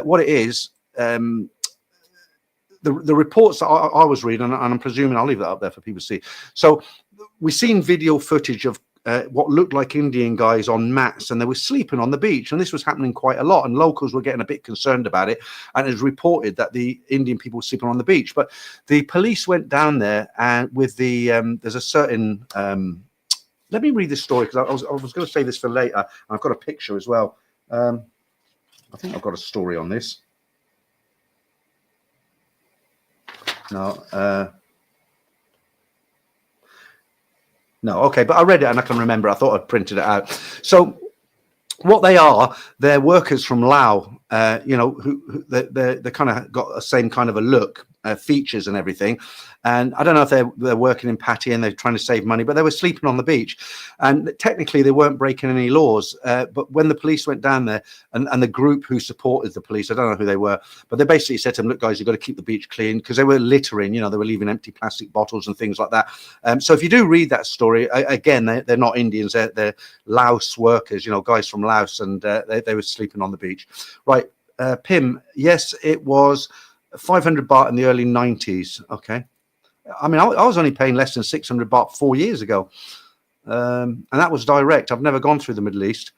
what it is, the reports that I was reading, and I'm presuming I'll leave that up there for people to see. So we've seen video footage of what looked like Indian guys on mats, and they were sleeping on the beach, and this was happening quite a lot, and locals were getting a bit concerned about it, and it was reported that the Indian people were sleeping on the beach. But the police went down there, and with the there's a certain let me read this story, because I was going to say this for later. I've got a picture as well. I think I've got a story on this. No, okay, but I read it and I can remember. I thought I'd printed it out. So what they are, they're workers from Laos, who they kind of got the same kind of a look, features and everything. And I don't know if they're working in Pattaya and they're trying to save money, but they were sleeping on the beach. And technically they weren't breaking any laws. But when the police went down there, and the group who supported the police, I don't know who they were, but they basically said to them, look, guys, you've got to keep the beach clean, because they were littering, they were leaving empty plastic bottles and things like that. So if you do read that story, again, they're not Indians, they're Laos workers, guys from Laos, and they were sleeping on the beach. Right, Pim, yes, it was 500 baht in the early 90s. Okay. I mean, I was only paying less than 600 baht 4 years ago. And that was direct. I've never gone through the Middle East.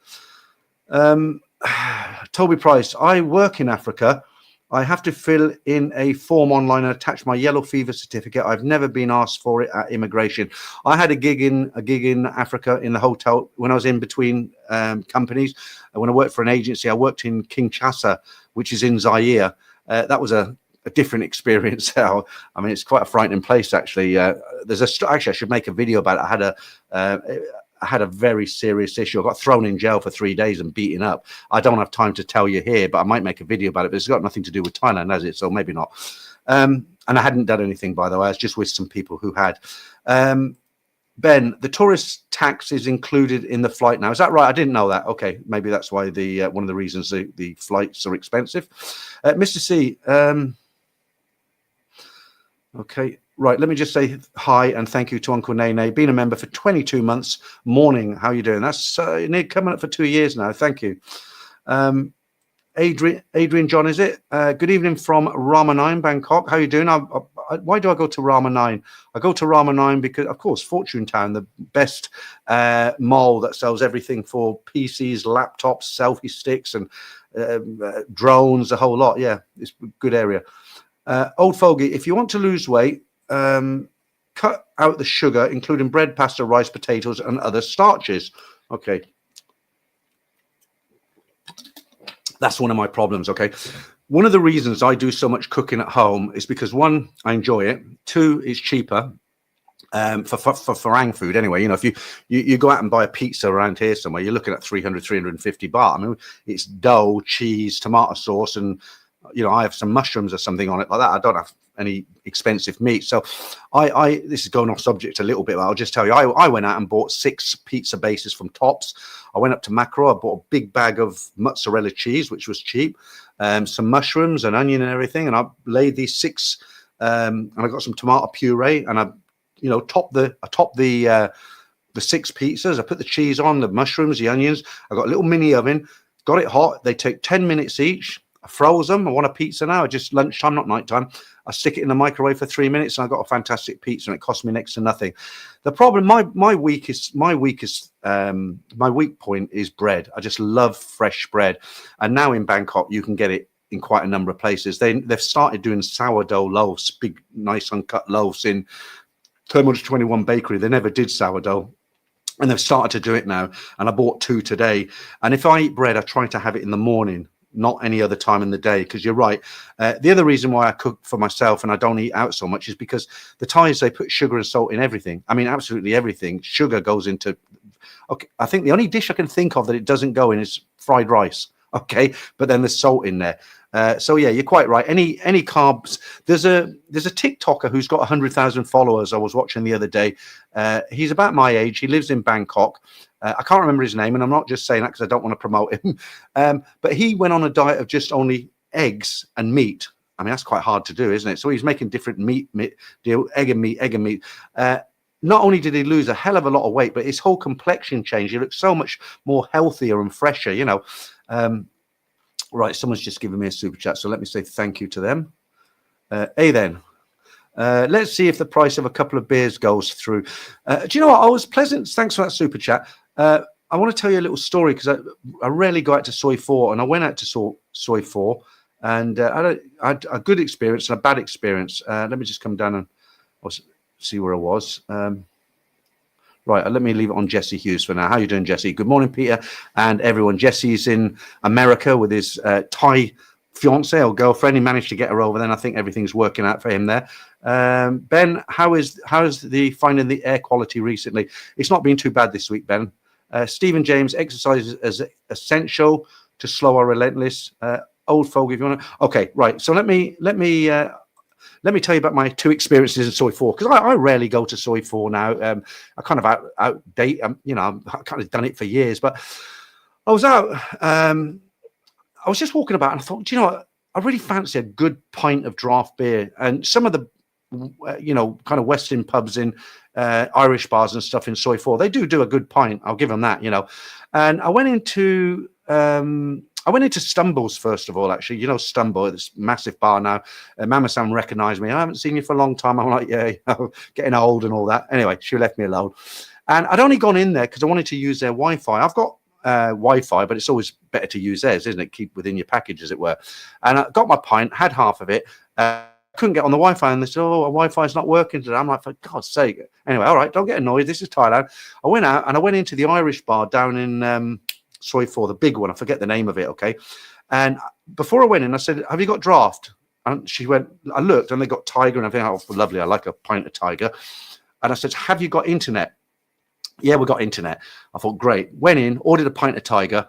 Toby Price, I work in Africa. I have to fill in a form online and attach my yellow fever certificate. I've never been asked for it at immigration. I had a gig in Africa in the hotel when I was in between companies. When I worked for an agency, I worked in Kinshasa, which is in Zaire. That was a different experience. I mean, it's quite a frightening place, actually. Actually, I should make a video about it. I had a very serious issue. I got thrown in jail for 3 days and beaten up. I don't have time to tell you here, but I might make a video about it. But it's got nothing to do with Thailand, has it? So maybe not. And I hadn't done anything, by the way. I was just with some people who had. Ben, the tourist tax is included in the flight now. Is that right? I didn't know that. Okay, maybe that's why one of the reasons the flights are expensive. Mr. C, okay, right. Let me just say hi and thank you to Uncle Nene. Been a member for 22 months. Morning, how are you doing? That's coming up for 2 years now. Thank you. Adrian John, is it? Good evening from Rama 9, Bangkok. How are you doing? Why do I go to Rama 9? I go to Rama 9 because, of course, Fortune Town, the best mall that sells everything for PCs, laptops, selfie sticks, and drones, a whole lot. Yeah, it's a good area. Old Fogey, if you want to lose weight, cut out the sugar, including bread, pasta, rice, potatoes, and other starches. Okay. That's one of my problems, okay? One of the reasons I do so much cooking at home is because, one, I enjoy it. Two, it's cheaper. For Farang food anyway, you know, if you go out and buy a pizza around here somewhere, you're looking at 350 baht. I mean, it's dough, cheese, tomato sauce, and you know, I have some mushrooms or something on it like that. I don't have any expensive meat. So this is going off subject a little bit, but I'll just tell you, I went out and bought 6 pizza bases from Tops. I went up to Macro, I bought a big bag of mozzarella cheese, which was cheap, some mushrooms and onion and everything, and I laid these 6, and I got some tomato puree, and I top the 6 pizzas. I put the cheese on, the mushrooms, the onions. I got a little mini oven, got it hot. They take 10 minutes each. I froze them. I want a pizza now. Just lunchtime, not nighttime. I stick it in the microwave for 3 minutes, and I got a fantastic pizza, and it cost me next to nothing. The problem, my weak point is bread. I just love fresh bread, and now in Bangkok you can get it in quite a number of places. They've started doing sourdough loaves, big, nice uncut loaves in Terminal 21 Bakery. They never did sourdough, and they've started to do it now, and I bought 2 today. And if I eat bread, I try to have it in the morning, not any other time in the day, because you're right. The other reason why I cook for myself and I don't eat out so much is because the Thais, they put sugar and salt in everything. I mean, absolutely everything. Sugar goes into, okay, I think the only dish I can think of that it doesn't go in is fried rice. Okay, but then there's salt in there. So yeah, you're quite right. Any carbs. There's a TikToker who's got 100,000 followers. I was watching the other day. He's about my age. He lives in Bangkok. I can't remember his name, and I'm not just saying that because I don't want to promote him. But he went on a diet of just only eggs and meat. I mean, that's quite hard to do, isn't it? So he's making different meat deal, egg and meat. Not only did he lose a hell of a lot of weight, but his whole complexion changed. He looked so much more healthier and fresher, you know. Right, someone's just given me a super chat, so let me say thank you to them. Hey then, let's see if the price of a couple of beers goes through. Do you know what? I was pleasant. Thanks for that super chat. I want to tell you a little story because I rarely go out to Soi 4, and I went out to Soi 4, and I had a good experience and a bad experience. Let me just come down and see where I was. Right, let me leave it on Jesse Hughes for now. How are you doing, Jesse? Good morning, Peter, and everyone. Jesse's in America with his Thai fiance or girlfriend. He managed to get her over there, and I think everything's working out for him there. Ben, how's the finding the air quality recently? It's not been too bad this week, Ben. Stephen James, exercise is essential to slow or relentless. Old folk, if you want to. Okay, right. So let me tell you about my 2 experiences in Soi 4, because I rarely go to Soi 4 now. I kind of outdate, you know, I've kind of done it for years, but I was out, I was just walking about and I thought, do you know what? I really fancy a good pint of draft beer. And some of the, you know, kind of Western pubs in Irish bars and stuff in Soi 4, they do a good pint. I'll give them that, you know. And I went into Stumbles first of all, actually. You know, Stumble, this massive bar now. Mama-san recognised me. I haven't seen you for a long time. I'm like, yeah, you know, getting old and all that. Anyway, she left me alone. And I'd only gone in there because I wanted to use their Wi-Fi. I've got Wi-Fi, but it's always better to use theirs, isn't it? Keep within your package, as it were. And I got my pint, had half of it. Couldn't get on the Wi-Fi, and they said, oh, our Wi-Fi's not working today. I'm like, for God's sake. Anyway, all right, don't get annoyed. This is Thailand. I went out and I went into the Irish bar down in Soi 4, the big one. I forget the name of it, okay? And before I went in, I said, have you got draft? And she went, I looked, and they got Tiger, and I think, oh, lovely, I like a pint of Tiger. And I said, have you got internet? Yeah, we got internet. I thought, great. Went in, ordered a pint of Tiger,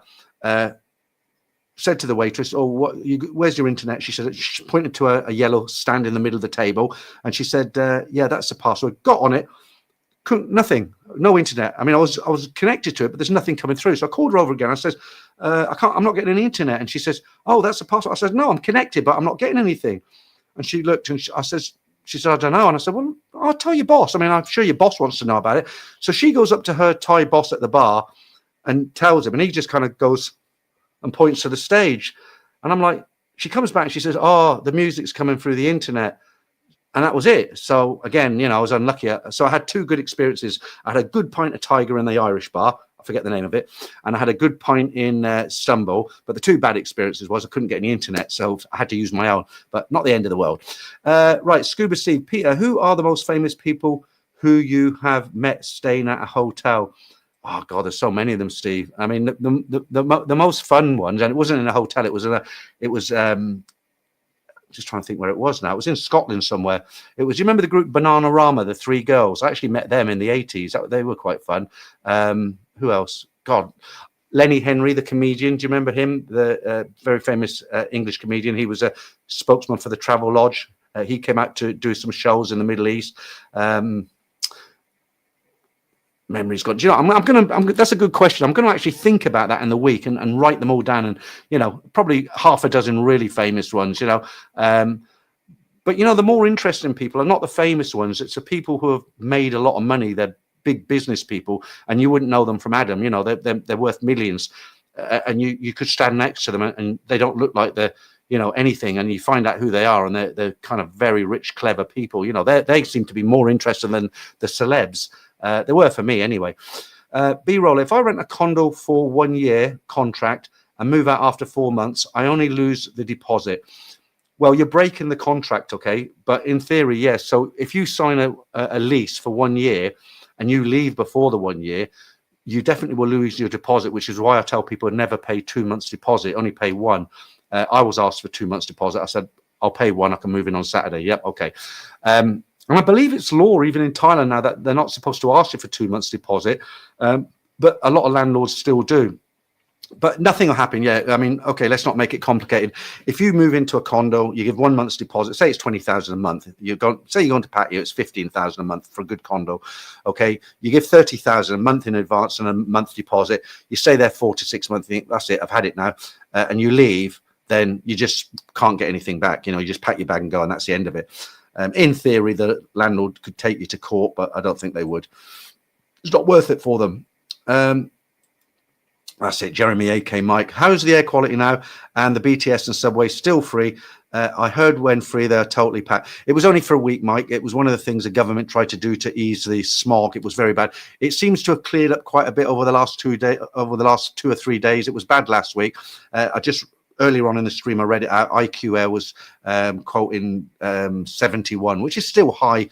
said to the waitress, oh, where's your internet? She said, she pointed to a yellow stand in the middle of the table, and she said, yeah, that's the password. Got on it. Nothing, no internet. I mean, I was connected to it, but there's nothing coming through. So I called her over again. I says, I'm not getting any internet. And she says, oh, that's the password. I said, no, I'm connected, but I'm not getting anything. And she looked and she said, I don't know. And I said, well, I'll tell your boss. I mean, I'm sure your boss wants to know about it. So she goes up to her Thai boss at the bar and tells him, and he just kind of goes and points to the stage. And I'm like, she comes back and she says, oh, the music's coming through the internet. And that was it. So again, you know, I was unlucky. So I had 2 good experiences. I had a good pint of Tiger in the Irish bar. I forget the name of it. And I had a good pint in Stumble. But the 2 bad experiences was I couldn't get any internet. So I had to use my own, but not the end of the world. Right. Scuba Steve, Peter, who are the most famous people who you have met staying at a hotel. Oh God, there's so many of them, Steve. I mean, the most fun ones, and it wasn't in a hotel. It was just trying to think where it was now. It was in Scotland somewhere. It was, you remember the group Bananarama, the three girls? I actually met them in the 80s. They were quite fun. Who else? God, Lenny Henry, the comedian. Do you remember him? The very famous English comedian. He was a spokesman for the Travel Lodge. He came out to do some shows in the Middle East. Memory's gone. Do you know, I'm that's a good question. I'm going to actually think about that in the week and write them all down. And, you know, probably half a dozen really famous ones, you know. But, you know, the more interesting people are not the famous ones. It's the people who have made a lot of money. They're big business people, and you wouldn't know them from Adam. You know, they're worth millions. And you could stand next to them and they don't look like they're, you know, anything. And you find out who they are, and they're kind of very rich, clever people. You know, they seem to be more interesting than the celebs. They were for me anyway. B-roll, if I rent a condo for 1 year contract and move out after 4 months, I only lose the deposit. Well, you're breaking the contract, okay? But in theory, yes. So if you sign a lease for 1 year and you leave before the 1 year, you definitely will lose your deposit, which is why I tell people never pay 2 months deposit, only pay one. I was asked for 2 months deposit. I said, I'll pay one. I can move in on Saturday. Yep, okay. And I believe it's law even in Thailand now that they're not supposed to ask you for 2 months deposit, but a lot of landlords still do. But nothing will happen. Yeah, I mean, okay, let's not make it complicated. If you move into a condo, you give 1 month's deposit. Say it's 20,000 a month. Say you're going to Pattaya, it's 15,000 a month for a good condo. Okay, you give 30,000 a month in advance and a month deposit. You stay there 4 to 6 months. You think, that's it, I've had it now, and you leave. Then you just can't get anything back. You know, you just pack your bag and go, and that's the end of it. In theory, the landlord could take you to court, but I don't think they would. It's not worth it for them. That's it. Jeremy AK Mike. How's the air quality now? And the BTS and subway still free? I heard when free, they're totally packed. It was only for a week, Mike. It was one of the things the government tried to do to ease the smog. It was very bad. It seems to have cleared up quite a bit over the last 2 days. Over the last 2 or 3 days, it was bad last week. Earlier on in the stream, I read it out. IQ Air was quoting 71, which is still high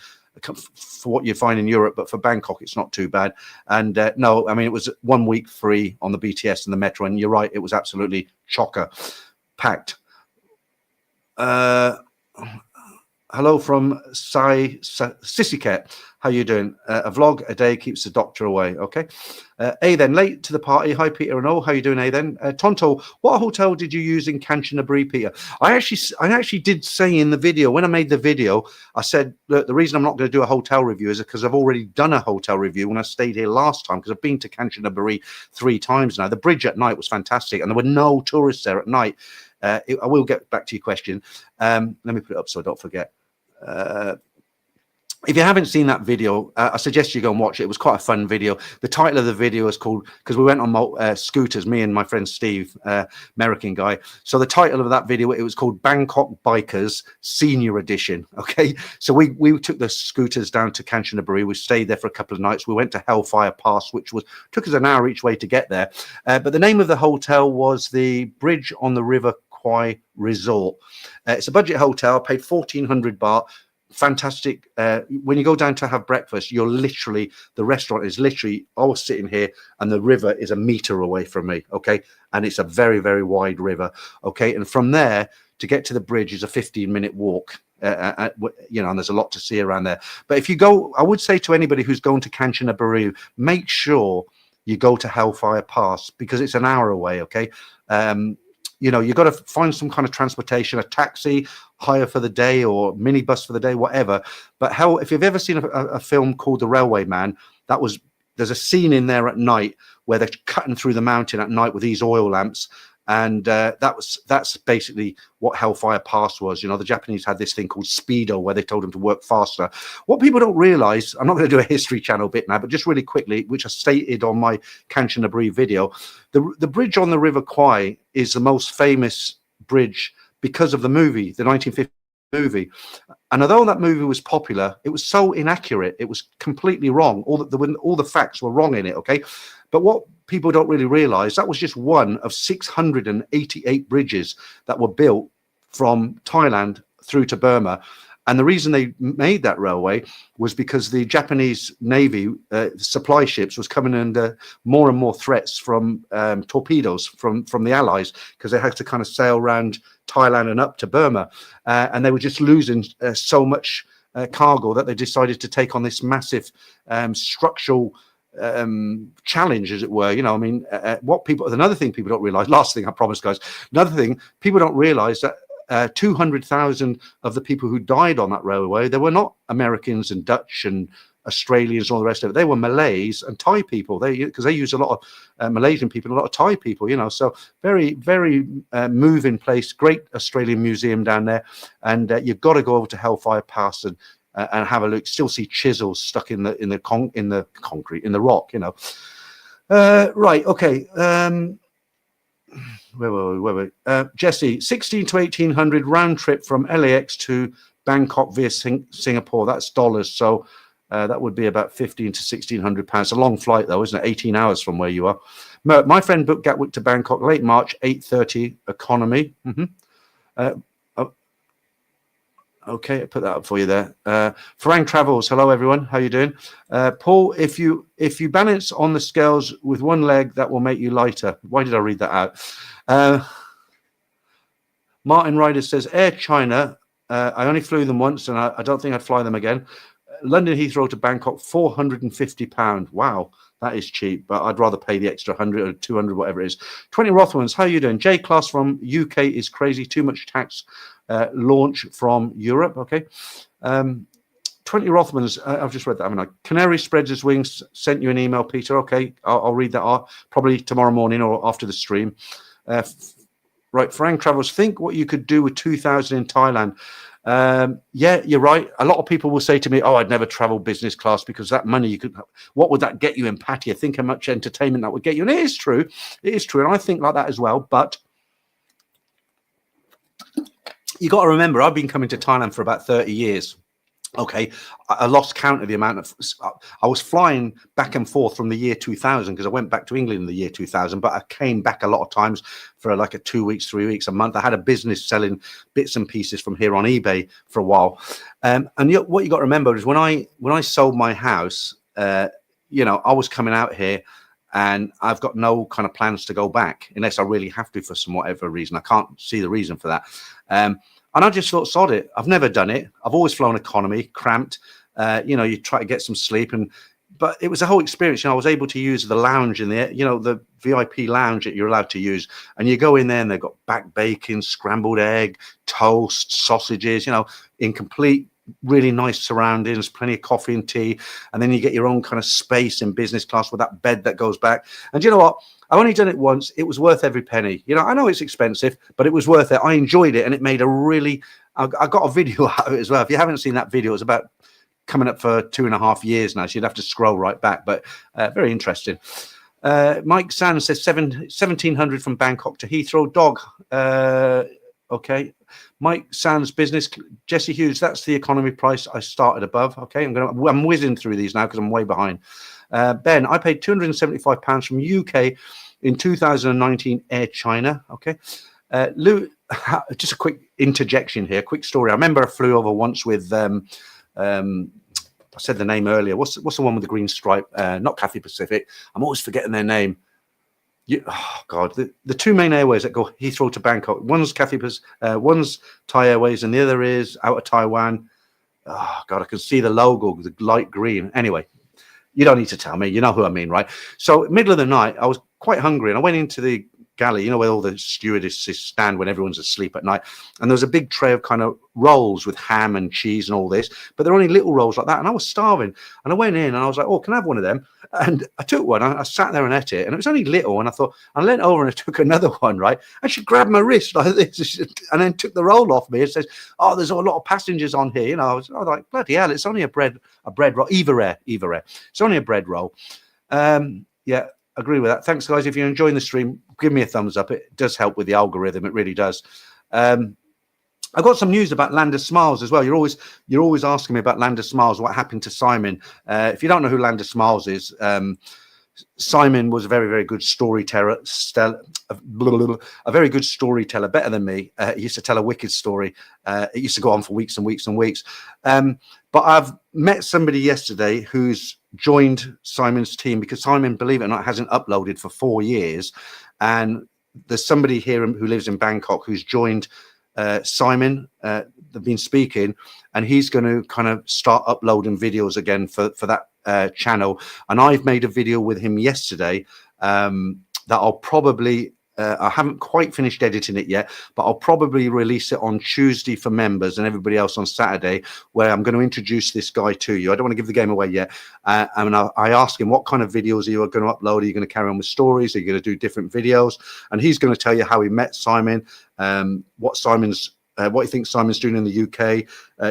for what you find in Europe, but for Bangkok, it's not too bad. And no, I mean, it was 1 week free on the BTS and the metro. And you're right, it was absolutely chocker packed. Hello from Sissycat. How you doing? A vlog a day keeps the doctor away. Okay. Then late to the party. Hi Peter and all. How you doing, then? Tonto, what hotel did you use in Kanchanaburi, Peter? I actually did say in the video, when I made the video, I said, look, the reason I'm not going to do a hotel review is because I've already done a hotel review when I stayed here last time, because I've been to Kanchanaburi 3 times now. The bridge at night was fantastic, and there were no tourists there at night. I will get back to your question. Let me put it up so I don't forget. If you haven't seen that video, I suggest you go and watch it. It was quite a fun video. The title of the video is called, because we went on scooters, me and my friend Steve, American guy. So the title of that video, it was called Bangkok Bikers Senior Edition. Okay. So we took the scooters down to Kanchanaburi. We stayed there for a couple of nights. We went to Hellfire Pass, which took us an hour each way to get there. But the name of the hotel was the Bridge on the River Kwai Resort. It's a budget hotel. I paid 1,400 baht. Fantastic. When you go down to have breakfast, the restaurant is literally, I was sitting here and the river is a meter away from me. Okay. And it's a very, very wide river. Okay. And from there to get to the bridge is a 15-minute walk. You know, and there's a lot to see around there. But if you go, I would say to anybody who's going to Kanchanaburi, make sure you go to Hellfire Pass, because it's an hour away. Okay. You know, you've got to find some kind of transportation, a taxi, hire for the day, or minibus for the day, whatever. But if you've ever seen a film called The Railway Man, there's a scene in there at night where they're cutting through the mountain at night with these oil lamps. And that's basically what Hellfire Pass was. You know, the Japanese had this thing called Speedo, where they told them to work faster. What people don't realize, I'm not going to do a History Channel bit now, but just really quickly, which I stated on my Kanchanaburi video, the bridge on the River Kwai is the most famous bridge because of the movie, the 1950 movie. And although that movie was popular, it was so inaccurate. It was completely wrong. All the facts were wrong in it. Okay. But what people don't really realize, that was just one of 688 bridges that were built from Thailand through to Burma. And the reason they made that railway was because the Japanese Navy supply ships was coming under more and more threats from torpedoes from the Allies, because they had to kind of sail around Thailand and up to Burma. And they were just losing so much cargo that they decided to take on this massive structural challenge, as it were. You know, I mean, another thing people don't realize, last thing I promise, guys, another thing people don't realize that 200,000 of the people who died on that railway, they were not Americans and Dutch and Australians and all the rest of it. They were Malays and Thai people. Because they use a lot of Malaysian people and a lot of Thai people, you know. So very, very moving place. Great Australian museum down there, and you've got to go over to Hellfire Pass and have a look. Still see chisels stuck in the concrete, in the rock, you know. Right, okay. Wait. Jesse, 16 to 1800 round trip from LAX to Bangkok via Singapore. That's dollars, so that would be about 15 to 1600 pounds. A long flight though, isn't it? 18 hours from where you are. My friend booked Gatwick to Bangkok late March, 8:30 economy. Okay, I put that up for you there. Farang Travels, hello everyone. How you doing? Paul, if you balance on the scales with one leg, that will make you lighter. Why did I read that out? Martin Ryder says, Air China, I only flew them once and I don't think I'd fly them again. London Heathrow to Bangkok, £450. Wow, that is cheap, but I'd rather pay the extra 100 or 200, whatever it is. 20 Rothmans, how are you doing? J Class from UK is crazy, too much tax. Launch from Europe. Okay. 20 Rothmans, I've just read that, haven't I? Canary spreads his wings, sent you an email, Peter. Okay, I'll read that out probably tomorrow morning or after the stream. Right, Frank Travels, think what you could do with 2,000 in Thailand. Yeah, you're right. A lot of people will say to me, oh, I'd never travel business class because that money you could, what would that get you in Pattaya? Think how much entertainment that would get you. And it is true. It is true. And I think like that as well. But you got to remember, I've been coming to Thailand for about 30 years. Okay, I lost count of the amount of, I was flying back and forth from the year 2000 because I went back to England in the year 2000, but I came back a lot of times for like 2 weeks, 3 weeks, a month. I had a business selling bits and pieces from here on eBay for a while. And what you got to remember is when I sold my house, you know, I was coming out here and I've got no kind of plans to go back unless I really have to for some whatever reason. I can't see the reason for that. And I just thought, sod it. I've never done it. I've always flown economy, cramped. You know, you try to get some sleep, but it was a whole experience. You know, I was able to use the lounge in there, you know, the VIP lounge that you're allowed to use. And you go in there and they've got back bacon, scrambled egg, toast, sausages, you know, in complete, really nice surroundings, plenty of coffee and tea. And then you get your own kind of space in business class with that bed that goes back. And you know what? I've only done it once. It was worth every penny. You know, I know it's expensive, but it was worth it. I enjoyed it. And it made a really, I got a video out of it as well. If you haven't seen that video, it's about coming up for 2.5 years now. So you'd have to scroll right back, but very interesting. Mike Sands says 1,700 from Bangkok to Heathrow. Dog. Okay. Mike Sands business. Jesse Hughes, that's the economy price. I started above. Okay. I'm whizzing through these now because I'm way behind. Ben, I paid £275 from UK in 2019 Air China. Okay. Lou, just a quick interjection here, quick story. I remember I flew over once with, I said the name earlier. What's the one with the green stripe? Not Cathay Pacific. I'm always forgetting their name. Oh God, the two main airways that go Heathrow to Bangkok. One's Cathay Pacific, one's Thai Airways, and the other is out of Taiwan. Oh God, I can see the logo, the light green. Anyway. You don't need to tell me. You know who I mean, right? So middle of the night, I was quite hungry. And I went into the galley, you know, where all the stewardesses stand when everyone's asleep at night. And there was a big tray of kind of rolls with ham and cheese and all this. But they're only little rolls like that. And I was starving. And I went in and I was like, oh, can I have one of them? And I took one. I sat there and ate it. And it was only little. And I thought, I leant over and I took another one, right? And she grabbed my wrist like this and then took the roll off me and says, oh, there's a lot of passengers on here. You know, I was like, bloody hell, it's only a bread roll. Eva Rare. It's only a bread roll. Yeah, agree with that. Thanks, guys. If you're enjoying the stream, give me a thumbs up. It does help with the algorithm. It really does. I got some news about Land of Smiles as well. You're always asking me about Land of Smiles. What happened to Simon? If you don't know who Land of Smiles is, Simon was a very, very good storyteller, a very good storyteller, better than me. He used to tell a wicked story. It used to go on for weeks and weeks and weeks. But I've met somebody yesterday who's joined Simon's team because Simon, believe it or not, hasn't uploaded for 4 years. And there's somebody here who lives in Bangkok who's joined Simon. They've been speaking, and he's going to kind of start uploading videos again for that channel. And I've made a video with him yesterday that I'll probably I haven't quite finished editing it yet, but I'll probably release it on Tuesday for members and everybody else on Saturday, where I'm going to introduce this guy to you. I don't want to give the game away yet. And I asked him, what kind of videos are you going to upload? Are you going to carry on with stories? Are you going to do different videos? And he's going to tell you how he met Simon, what he thinks Simon's doing in the UK.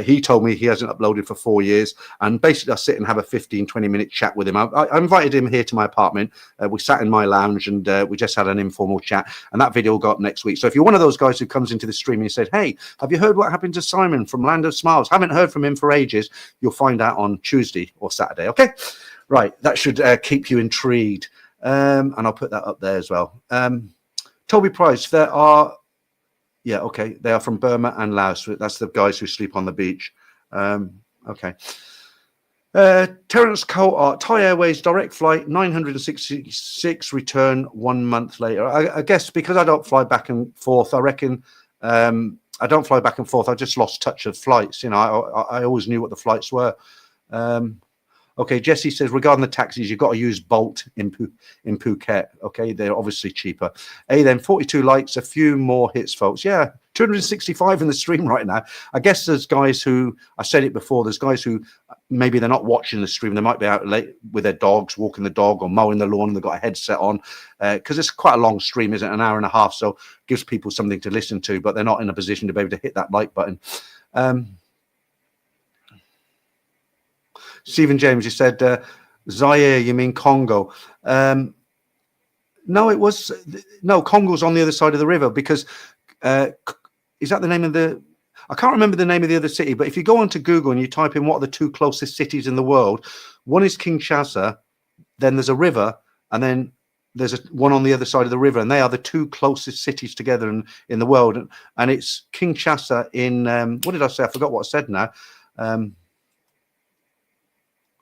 He told me he hasn't uploaded for 4 years. And basically, I sit and have a 15-20 minute chat with him. I invited him here to my apartment. We sat in my lounge and we just had an informal chat. And that video will go up next week. So if you're one of those guys who comes into the stream and you said, hey, have you heard what happened to Simon from Land of Smiles? Haven't heard from him for ages. You'll find out on Tuesday or Saturday. Okay, right. That should keep you intrigued. And I'll put that up there as well. Toby Price, there are... Yeah, okay. They are from Burma and Laos. That's the guys who sleep on the beach. Okay. Terence Coart, Thai Airways direct flight 966, return 1 month later. I guess because I don't fly back and forth, I reckon I don't fly back and forth. I just lost touch of flights. You know, I always knew what the flights were. Okay, Jesse says, regarding the taxis, you've got to use Bolt in Phuket. Okay, they're obviously cheaper. Hey, then 42 likes, a few more hits, folks. Yeah, 265 in the stream right now. I guess there's guys who, I said it before, there's guys who maybe they're not watching the stream. They might be out late with their dogs, walking the dog or mowing the lawn, and they've got a headset on because it's quite a long stream, isn't it? An hour and a half. So it gives people something to listen to, but they're not in a position to be able to hit that like button. Stephen James, you said Zaire, you mean Congo? No, Congo's on the other side of the river because is that the name of the? I can't remember the name of the other city, but if you go onto Google and you type in what are the two closest cities in the world, one is Kinshasa, then there's a river, and then there's one on the other side of the river, and they are the two closest cities together in the world. And it's Kinshasa in what did I say? I forgot what I said now.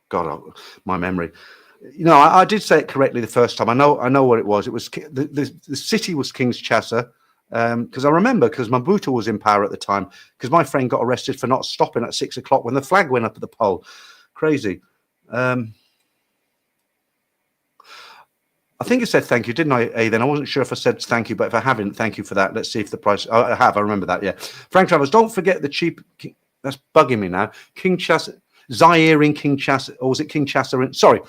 God, my memory. You know, I did say it correctly the first time. I know what it was. It was the city was Kinshasa, because I remember because Mobutu was in power at the time. Because my friend got arrested for not stopping at 6 o'clock when the flag went up at the pole. Crazy. I think I said thank you, didn't I? Then I wasn't sure if I said thank you, but if I haven't, thank you for that. Let's see if the price. I have. I remember that. Yeah. Frank Travers, don't forget the cheap. That's bugging me now. Kinshasa. Zaire in Kinshasa, or was it Kinshasa? Sorry,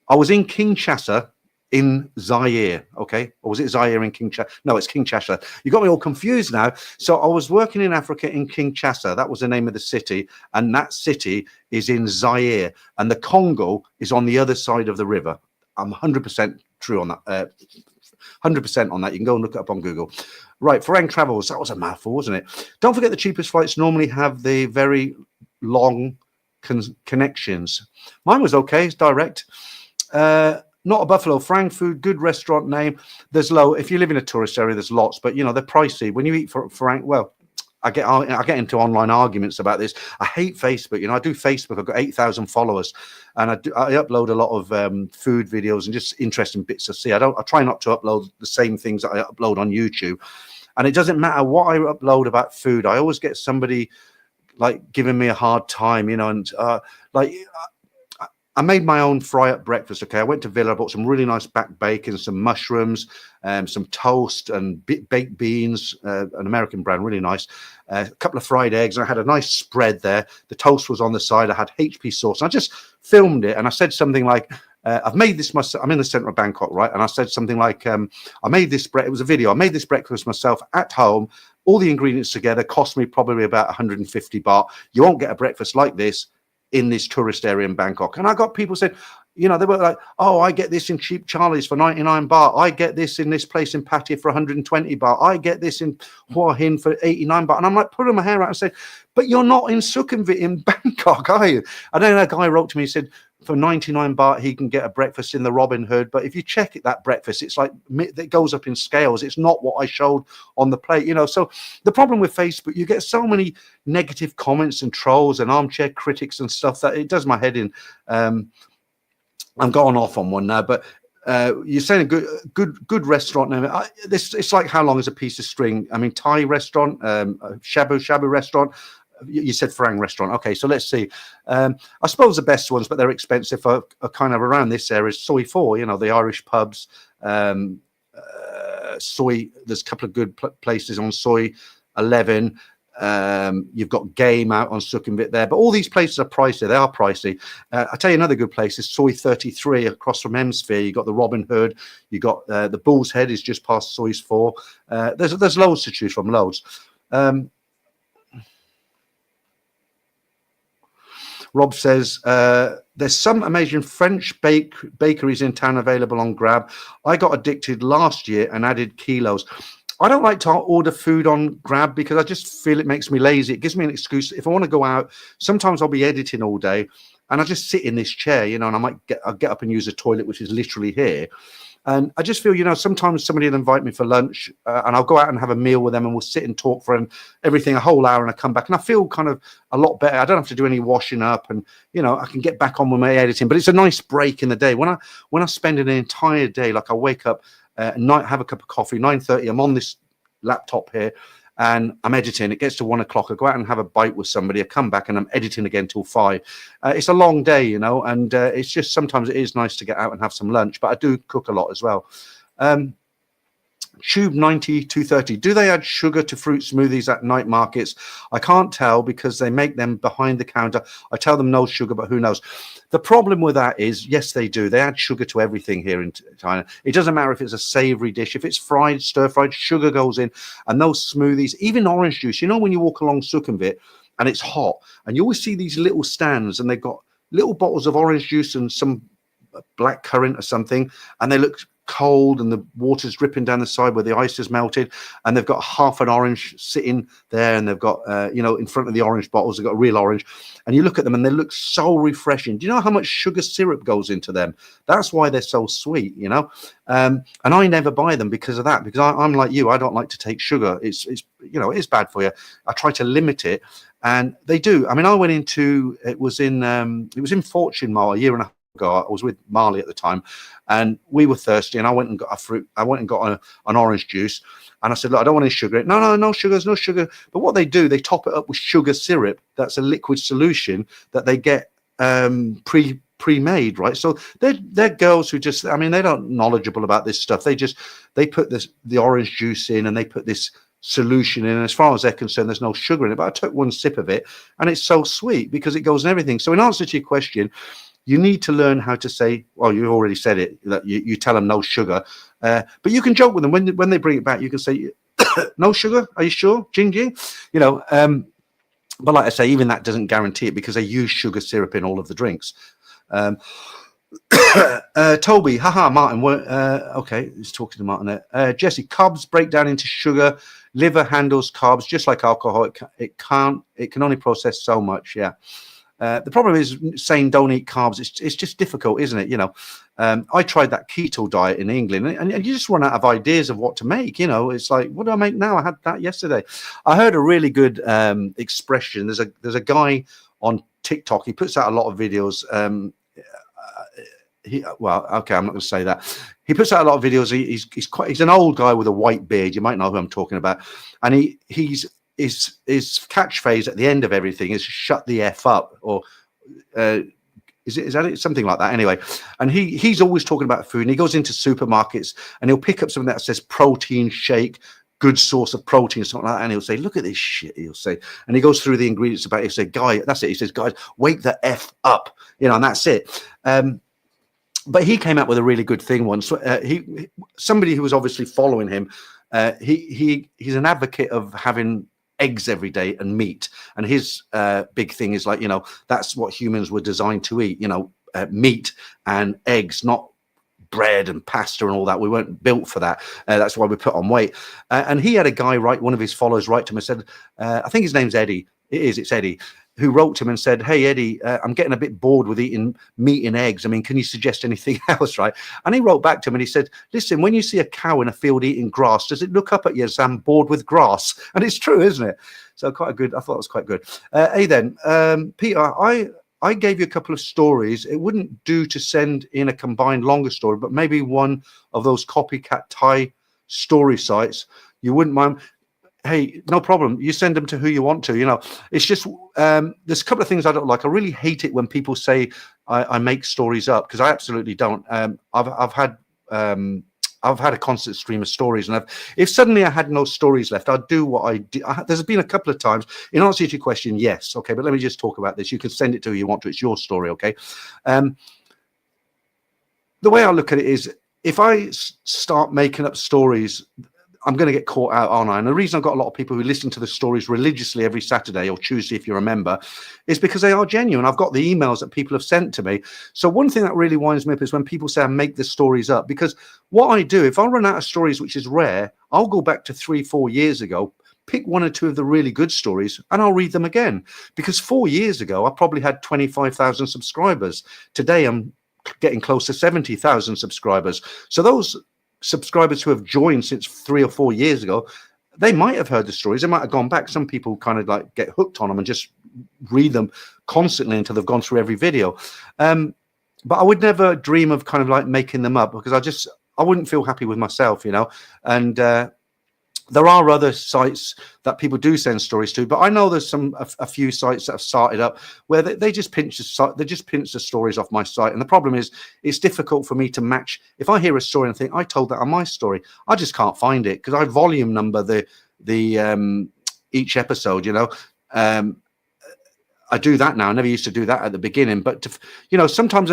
I was in Kinshasa in Zaire, okay? Or was it Zaire in Kinshasa? No, it's Kinshasa. You got me all confused now. So I was working in Africa in Kinshasa. That was the name of the city. And that city is in Zaire. And the Congo is on the other side of the river. I'm 100% true on that. 100% on that. You can go and look it up on Google. Right, Foreign Travels. That was a mouthful, wasn't it? Don't forget the cheapest flights normally have the very long connections. Mine was okay. It's direct. Not a Buffalo. Frankfurt, good restaurant name. There's low. If you live in a tourist area, there's lots, but you know they're pricey. When you eat for Frank, well, I get into online arguments about this. I hate Facebook. You know, I do Facebook. I've got 8,000 followers, and I upload a lot of food videos and just interesting bits to see. I try not to upload the same things that I upload on YouTube, and it doesn't matter what I upload about food. I always get somebody like giving me a hard time, you know, and like I made my own fry-up breakfast. Okay, I went to Villa, I bought some really nice back bacon, some mushrooms, some toast, and baked beans, an American brand, really nice. A couple of fried eggs, and I had a nice spread there. The toast was on the side. I had HP sauce. I just filmed it, and I said something like, "I've made this myself." I'm in the center of Bangkok, right? And I said something like, "I made this bread." It was a video. I made this breakfast myself at home. All the ingredients together cost me probably about 150 baht. You won't get a breakfast like this in this tourist area in Bangkok. And I got people saying, You know, they were like, oh, I get this in Cheap Charlie's for 99 baht. I get this in this place in Pattaya for 120 baht. I get this in Hua Hin for 89 baht. And I'm like, pulling my hair out and saying, but you're not in Sukhumvit in Bangkok, are you? And then a guy wrote to me, he said, for 99 baht, he can get a breakfast in the Robin Hood. But if you check it, that breakfast, it's like, it goes up in scales. It's not what I showed on the plate, you know. So the problem with Facebook, you get so many negative comments and trolls and armchair critics and stuff that it does my head in. I'm going off on one now, but you're saying a good restaurant name. It's like how long is a piece of string? I mean, Thai restaurant, shabu restaurant. You said Farang restaurant. Okay, so let's see. I suppose the best ones, but they're expensive, are kind of around this area. Soy 4, you know, the Irish pubs. Soy, there's a couple of good places on Soy 11. You've got Game out on Sukhumvit there, but all these places are pricey. They are pricey. I'll tell you another good place is Soy 33 across from Hemisphere. You got the Robin Hood. You got the Bull's Head is just past Soy's 4. There's loads to choose from, loads. Rob says, there's some amazing French bakeries in town available on Grab. I got addicted last year and added kilos. I don't like to order food on Grab because I just feel it makes me lazy. It gives me an excuse. If I want to go out, sometimes I'll be editing all day and I just sit in this chair, you know, and I'll get up and use a toilet, which is literally here. And I just feel, you know, sometimes somebody will invite me for lunch and I'll go out and have a meal with them and we'll sit and talk for everything a whole hour and I come back and I feel kind of a lot better. I don't have to do any washing up and, you know, I can get back on with my editing, but it's a nice break in the day. When I spend an entire day, like I wake up at night, have a cup of coffee, 9:30, I'm on this laptop here and I'm editing. It gets to 1 o'clock. I go out and have a bite with somebody. I come back and I'm editing again till 5. It's a long day, you know, and it's just sometimes it is nice to get out and have some lunch, but I do cook a lot as well. Tube 9230. Do they add sugar to fruit smoothies at night markets? I can't tell because they make them behind the counter. I tell them no sugar, but who knows? The problem with that is, yes, they do. They add sugar to everything here in China. It doesn't matter if it's a savory dish. If it's fried, stir-fried, sugar goes in. And those smoothies, even orange juice, you know, when you walk along Sukhumvit and it's hot and you always see these little stands and they've got little bottles of orange juice and some black currant or something, and they look cold and the water's dripping down the side where the ice is melted, and they've got half an orange sitting there, and they've got you know, in front of the orange bottles, they've got a real orange, and you look at them and they look so refreshing. Do you know how much sugar syrup goes into them? That's why they're so sweet, you know. And I never buy them because of that, because I'm like you, I don't like to take sugar. It's you know, it's bad for you. I try to limit it, and they do. I mean, I went into it was in Fortune Mall a year and a half ago. I was with Marley at the time, and we were thirsty, and I went and got an orange juice, and I said, look, I don't want any sugar. No sugars, no sugar. But what they do, they top it up with sugar syrup. That's a liquid solution that they get pre-made, right? So they're girls who just, I mean, they're not knowledgeable about this stuff. They put the orange juice in and they put this solution in, and as far as they're concerned, there's no sugar in it. But I took one sip of it and it's so sweet because it goes in everything. So in answer to your question, you need to learn how to say, well, you already said it, that you tell them no sugar, but you can joke with them when they bring it back. You can say, no sugar, are you sure? Jing jing, you know. But like I say, even that doesn't guarantee it because they use sugar syrup in all of the drinks. Toby, haha, Martin. Okay, he's talking to Martin there. Jesse, carbs break down into sugar. Liver handles carbs just like alcohol. It can only process so much. Yeah. The problem is saying don't eat carbs. It's just difficult, isn't it? You know, I tried that keto diet in England, and you just run out of ideas of what to make. You know, it's like, what do I make now? I had that yesterday. I heard a really good expression. There's a guy on TikTok. He puts out a lot of videos. Well, okay, I'm not going to say that. He puts out a lot of videos. He's an old guy with a white beard. You might know who I'm talking about. And his catchphrase at the end of everything is "shut the f up," or is that it? Something like that. Anyway, and he's always talking about food. And he goes into supermarkets and he'll pick up something that says protein shake, good source of protein, something like that, and he'll say, "Look at this shit." He'll say, and he goes through the ingredients about it. He'll say, "Guy, that's it." He says, "Guys, wake the f up," you know, and that's it. But he came out with a really good thing once. Somebody who was obviously following him. He's an advocate of having eggs every day and meat, and his big thing is like, you know, that's what humans were designed to eat. You know, meat and eggs, not bread and pasta and all that. We weren't built for that. That's why we put on weight. And he had a guy write, one of his followers write to him and said, I think his name's Eddie. It's Eddie, who wrote to him and said, hey, Eddie, I'm getting a bit bored with eating meat and eggs. I mean, can you suggest anything else, right? And he wrote back to him and he said, listen, when you see a cow in a field eating grass, does it look up at you and say, I'm bored with grass? And it's true, isn't it? So quite a good, I thought it was quite good. Hey then, Peter, I gave you a couple of stories. It wouldn't do to send in a combined longer story, but maybe one of those copycat Thai story sites. You wouldn't mind? Hey, no problem. You send them to who you want to. You know, it's just there's a couple of things I don't like. I really hate it when people say I make stories up, because I absolutely don't. I've had a constant stream of stories, and if suddenly I had no stories left, I'd do what I did. There's been a couple of times, in answer to your question, yes, okay, but let me just talk about this. You can send it to who you want to. It's your story, okay? The way I look at it is, if I start making up stories, I'm going to get caught out, aren't I? And the reason I've got a lot of people who listen to the stories religiously every Saturday or Tuesday, if you're a member, is because they are genuine. I've got the emails that people have sent to me. So one thing that really winds me up is when people say I make the stories up, because what I do, if I run out of stories, which is rare, I'll go back to 3-4 years ago, pick one or two of the really good stories, and I'll read them again. Because 4 years ago, I probably had 25,000 subscribers. Today, I'm getting close to 70,000 subscribers. So those subscribers who have joined since 3 or 4 years ago, they might have heard the stories. They might have gone back. Some people kind of like get hooked on them and just read them constantly until they've gone through every video. But I would never dream of kind of like making them up, because I wouldn't feel happy with myself, you know. And there are other sites that people do send stories to, but I know there's a few sites that have started up where they just pinch the stories off my site. And the problem is, it's difficult for me to match. If I hear a story and think I told that on my story, I just can't find it, because I volume number the each episode, you know. I do that now. I never used to do that at the beginning, but you know, sometimes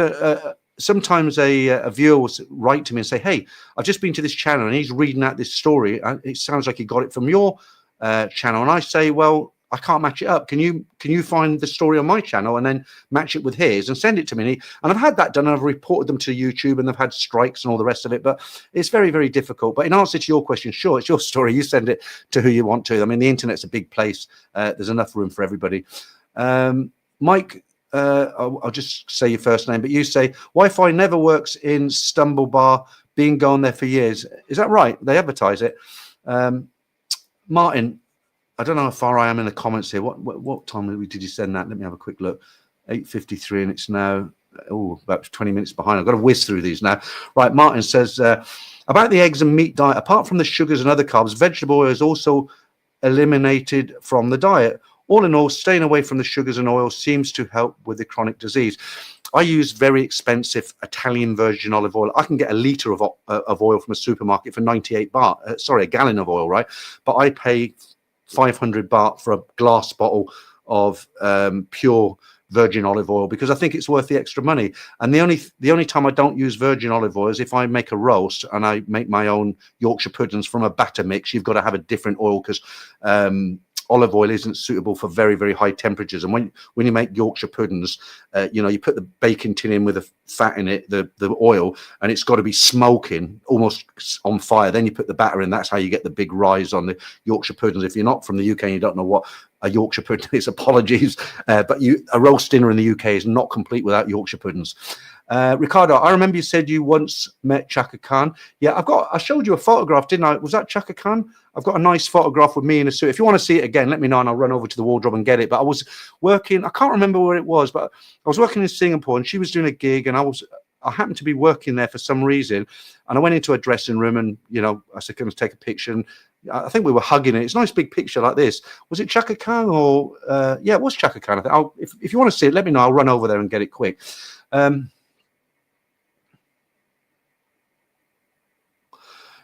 a viewer will write to me and say, hey, I've just been to this channel and he's reading out this story, and it sounds like he got it from your channel. And I say, well, I can't match it up. Can you find the story on my channel and then match it with his and send it to me? And I've had that done, and I've reported them to YouTube, and they've had strikes and all the rest of it, but it's very, very difficult. But in answer to your question, sure, it's your story. You send it to who you want to. I mean, the internet's a big place. There's enough room for everybody. Mike, I'll just say your first name, but you say Wi-Fi never works in Stumble Bar, been going there for years. Is that right? They advertise it. Martin, I don't know how far I am in the comments here. What time did you send that? Let me have a quick look. 8:53, and it's now about 20 minutes behind. I've got to whiz through these now. Right, Martin says about the eggs and meat diet. Apart from the sugars and other carbs, vegetable oil is also eliminated from the diet. All in all, staying away from the sugars and oils seems to help with the chronic disease. I use very expensive Italian virgin olive oil. I can get a litre of oil from a supermarket for 98 baht. Sorry, a gallon of oil, right? But I pay 500 baht for a glass bottle of pure virgin olive oil, because I think it's worth the extra money. And the only time I don't use virgin olive oil is if I make a roast and I make my own Yorkshire puddings from a batter mix. You've got to have a different oil, because olive oil isn't suitable for very, very high temperatures. And when you make Yorkshire puddings, you know, you put the baking tin in with the fat in it, the oil, and it's got to be smoking almost on fire. Then you put the batter in. That's how you get the big rise on the Yorkshire puddings. If you're not from the UK and you don't know what a Yorkshire pudding is, apologies, but a roast dinner in the UK is not complete without Yorkshire puddings. Ricardo, I remember you said you once met Chaka Khan. Yeah, I showed you a photograph, didn't I? Was that Chaka Khan? I've got a nice photograph with me in a suit. If you want to see it again, let me know and I'll run over to the wardrobe and get it. But I was working, I can't remember where it was, but I was working in Singapore and she was doing a gig, and I happened to be working there for some reason. And I went into a dressing room and, you know, I said, can I take a picture? And I think we were hugging it. It's a nice big picture like this. Was it Chaka Khan or, yeah, it was Chaka Khan. I think if you want to see it, let me know. I'll run over there and get it quick.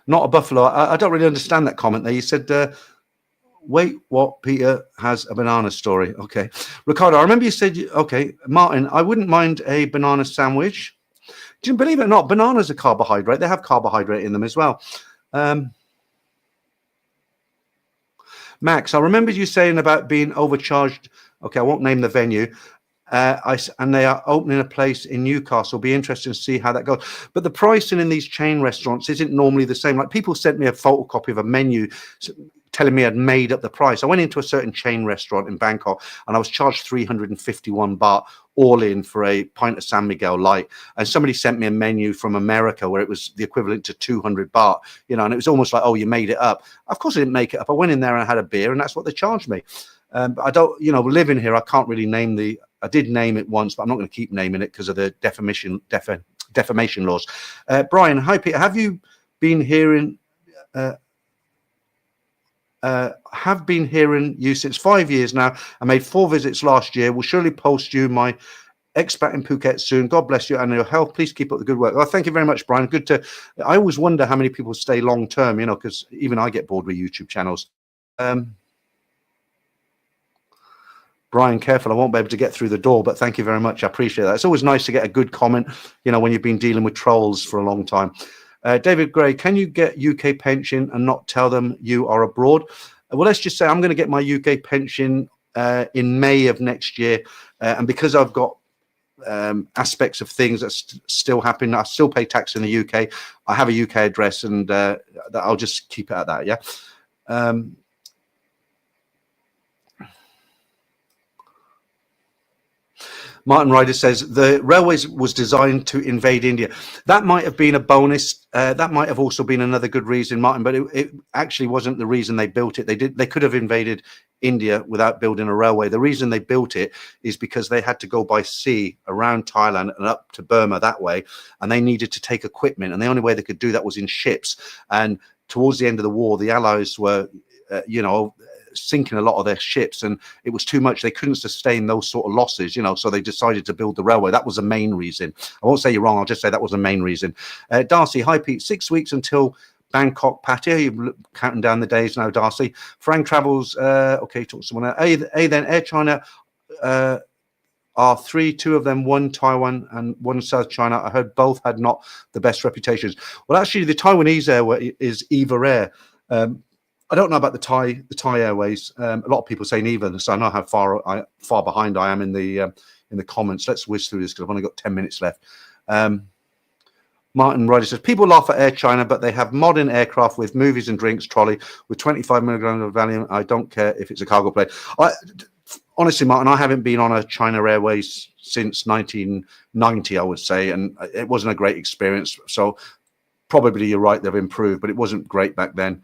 Not a buffalo. I don't really understand that comment there. You said, wait, what? Peter has a banana story. Okay. Ricardo, I remember you said, okay, Martin, I wouldn't mind a banana sandwich. Do you believe it or not? Bananas are carbohydrate. They have carbohydrate in them as well. Max, I remember you saying about being overcharged. Okay, I won't name the venue. And they are opening a place in Newcastle. Be interesting to see how that goes. But the pricing in these chain restaurants isn't normally the same. Like, people sent me a photocopy of a menu telling me I'd made up the price. I went into a certain chain restaurant in Bangkok and I was charged 351 baht all in for a pint of San Miguel Light. And somebody sent me a menu from America where it was the equivalent to 200 baht, you know, and it was almost like, oh, you made it up. Of course I didn't make it up. I went in there and I had a beer and that's what they charged me. But I don't, you know, living here, I can't really name I did name it once, but I'm not going to keep naming it because of the defamation laws. Brian, hi Peter, have you been hearing have been hearing you since 5 years now. I made 4 visits last year. Will surely post you my expat in Phuket soon. God bless you and your health. Please keep up the good work. Well, thank you very much, Brian. Good to. I always wonder how many people stay long term, you know, because even I get bored with YouTube channels. Brian, careful, I won't be able to get through the door, but thank you very much. I appreciate that. It's always nice to get a good comment, you know, when you've been dealing with trolls for a long time. David Gray, can you get UK pension and not tell them you are abroad? Well, let's just say I'm going to get my UK pension in May of next year. And because I've got aspects of things that still happen, I still pay tax in the UK. I have a UK address and I'll just keep it at that, yeah? Martin Ryder says the railways was designed to invade India. That might have been a bonus. That might have also been another good reason, Martin, but it actually wasn't the reason they built it. They could have invaded India without building a railway. The reason they built it is because they had to go by sea around Thailand and up to Burma that way, and they needed to take equipment, and the only way they could do that was in ships. And towards the end of the war, the Allies were, you know, sinking a lot of their ships, and it was too much. They couldn't sustain those sort of losses, you know, so they decided to build the railway. That was the main reason. I won't say you're wrong, I'll just say that was the main reason. Darcy, hi Pete, 6 weeks until Bangkok, Pattaya. You're counting down the days now, Darcy. Frank travels, okay, talk to someone else. Then Air China are 3, 2 of them, 1 Taiwan and 1 South China. I heard both had not the best reputations. Well, actually, the Taiwanese Air is Eva Air. I don't know about the Thai Airways. A lot of people say neither, so I know how far behind I am in the comments. Let's whiz through this because I've only got 10 minutes left. Martin Ryder says, people laugh at Air China, but they have modern aircraft with movies and drinks trolley with 25 milligrams of Valium. I don't care if it's a cargo plane. Honestly, Martin, I haven't been on a China Airways since 1990, I would say, and it wasn't a great experience. So probably you're right, they've improved, but it wasn't great back then.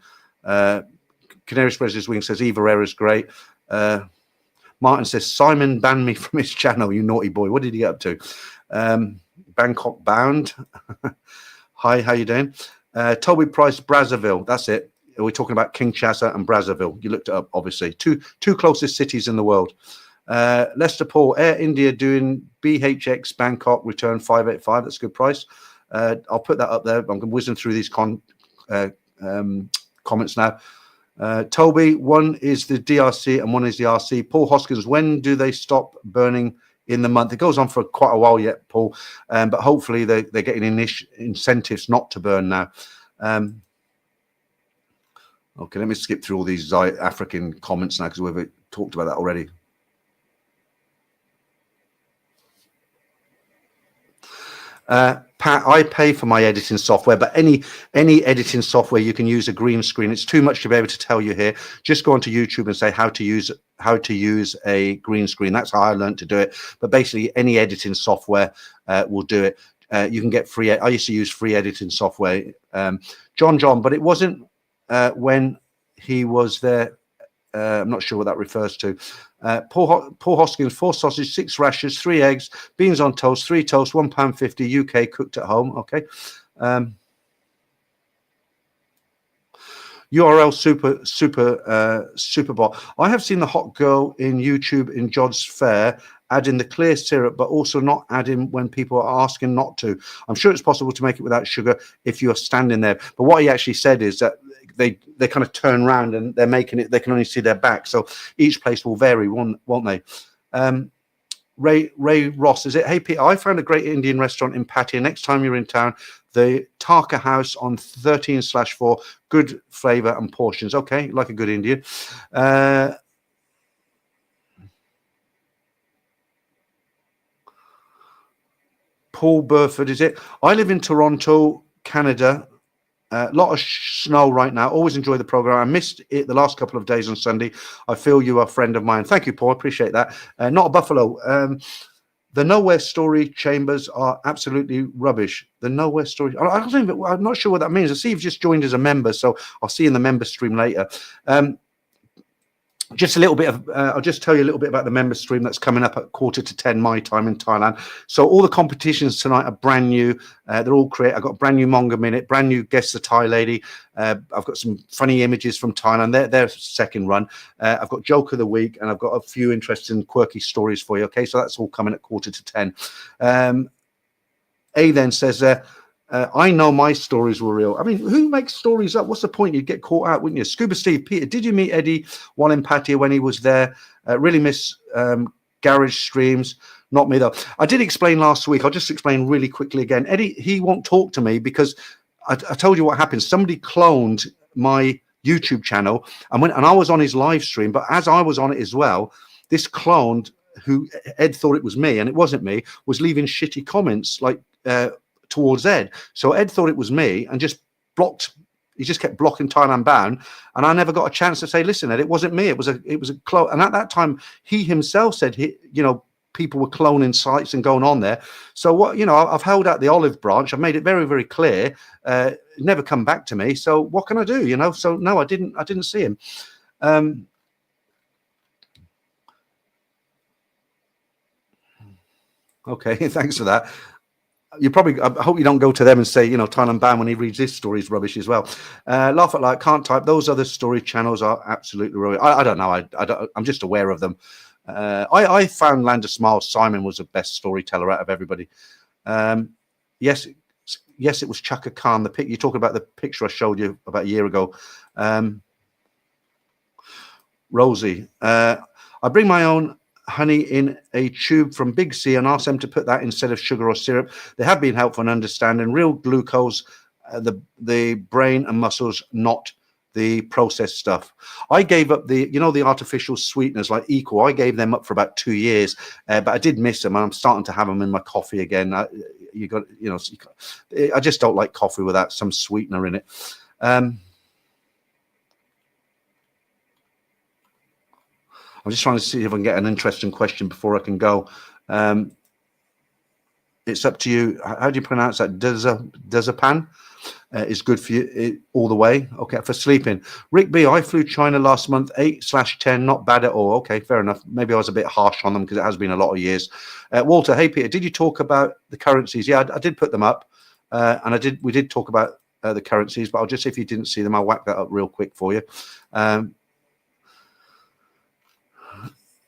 Canary Spreads His Wings says Eva Air is great. Martin says Simon banned me from his channel, you naughty boy. What did he get up to? Bangkok bound. Hi, how you doing? Toby Price, Brazzaville. That's it. We're talking about Kinshasa and Brazzaville. You looked it up, obviously. Two closest cities in the world. Lester Paul, Air India doing BHX Bangkok return 585. That's a good price. I'll put that up there. I'm whizzing through these comments now. Toby, one is the DRC and one is the RC. Paul Hoskins, when do they stop burning in the month? It goes on for quite a while yet, Paul, but hopefully they're getting incentives not to burn now. Okay, let me skip through all these African comments now because we've talked about that already. Pat, I pay for my editing software, but any editing software you can use a green screen. It's too much to be able to tell you here. Just go onto YouTube and say how to use a green screen. That's how I learned to do it. But basically, any editing software will do it. You can get free. I used to use free editing software. John, but it wasn't when he was there. I'm not sure what that refers to. Paul Hoskins, 4 sausage, 6 rashers, 3 eggs, beans on toast, 3 toast, £1.50 UK cooked at home. Okay. URL Superbot. I have seen the hot girl in YouTube in Jod's Fair add in the clear syrup, but also not add in when people are asking not to. I'm sure it's possible to make it without sugar if you're standing there. But what he actually said is that they kind of turn around and they're making it, they can only see their back. So each place will vary, won't they? Ray Ross, is it? Hey, Peter, I found a great Indian restaurant in Pattaya. Next time you're in town, the Tarka House on 13/4, good flavor and portions. Okay, like a good Indian. Paul Burford, is it? I live in Toronto, Canada. A lot of snow right now. Always enjoy the program. I missed it the last couple of days on Sunday. I feel you are a friend of mine. Thank you, Paul. Appreciate that. Not a Buffalo. The Nowhere Story chambers are absolutely rubbish. The Nowhere Story. I don't even, I'm not sure what that means. I see you've just joined as a member, so I'll see you in the member stream later. Just a little bit of, I'll just tell you a little bit about the member stream that's coming up at 9:45 my time in Thailand. So all the competitions tonight are brand new. They're all created. I've got a brand new Manga Minute, brand new Guess the Thai Lady. I've got some funny images from Thailand. They're second run. I've got Joke of the Week, and I've got a few interesting, quirky stories for you. Okay, so that's all coming at 9:45. A then says, I know my stories were real. I mean, who makes stories up? What's the point? You'd get caught out, wouldn't you? Scuba Steve, Peter, did you meet Eddie while in Pattaya when he was there? Really miss garage streams. Not me, though. I did explain last week. I'll just explain really quickly again. Eddie, he won't talk to me because I told you what happened. Somebody cloned my YouTube channel and I was on his live stream, but as I was on it as well, this cloned, who Ed thought it was me and it wasn't me, was leaving shitty comments like towards Ed. So Ed thought it was me and just blocked. He just kept blocking Thailand Bound, and I never got a chance to say, "Listen, Ed, it wasn't me. It was a clone." And at that time, he himself said, people were cloning sites and going on there. So what, I've held out the olive branch. I've made it very, very clear. Never come back to me. So what can I do? So no, I didn't see him. Okay, thanks for that. I hope you don't go to them and say, Thailand Ban when he reads this story is rubbish as well. Laugh at like, can't type. Those other story channels are absolutely rubbish. I don't know. I'm just aware of them. I found Land of Smiles. Simon was the best storyteller out of everybody. Yes, it was Chaka Khan. You're talking about the picture I showed you about a year ago. Rosie, I bring my own honey in a tube from Big C and ask them to put that instead of sugar or syrup. They have been helpful in understanding real glucose, the brain and muscles, not the processed stuff. I gave up the artificial sweeteners like Equal. I gave them up for about 2 years, but I did miss them, and I'm starting to have them in my coffee again. I just don't like coffee without some sweetener in it. I'm just trying to see if I can get an interesting question before I can go. It's up to you. How do you pronounce that? Diazepam is good for you all the way. Okay, for sleeping. Rick B, I flew China last month, 8/10, not bad at all. Okay, fair enough. Maybe I was a bit harsh on them because it has been a lot of years. Walter, hey Peter, did you talk about the currencies? Yeah, I did put them up, and we did talk about the currencies, but I'll just, if you didn't see them, I'll whack that up real quick for you.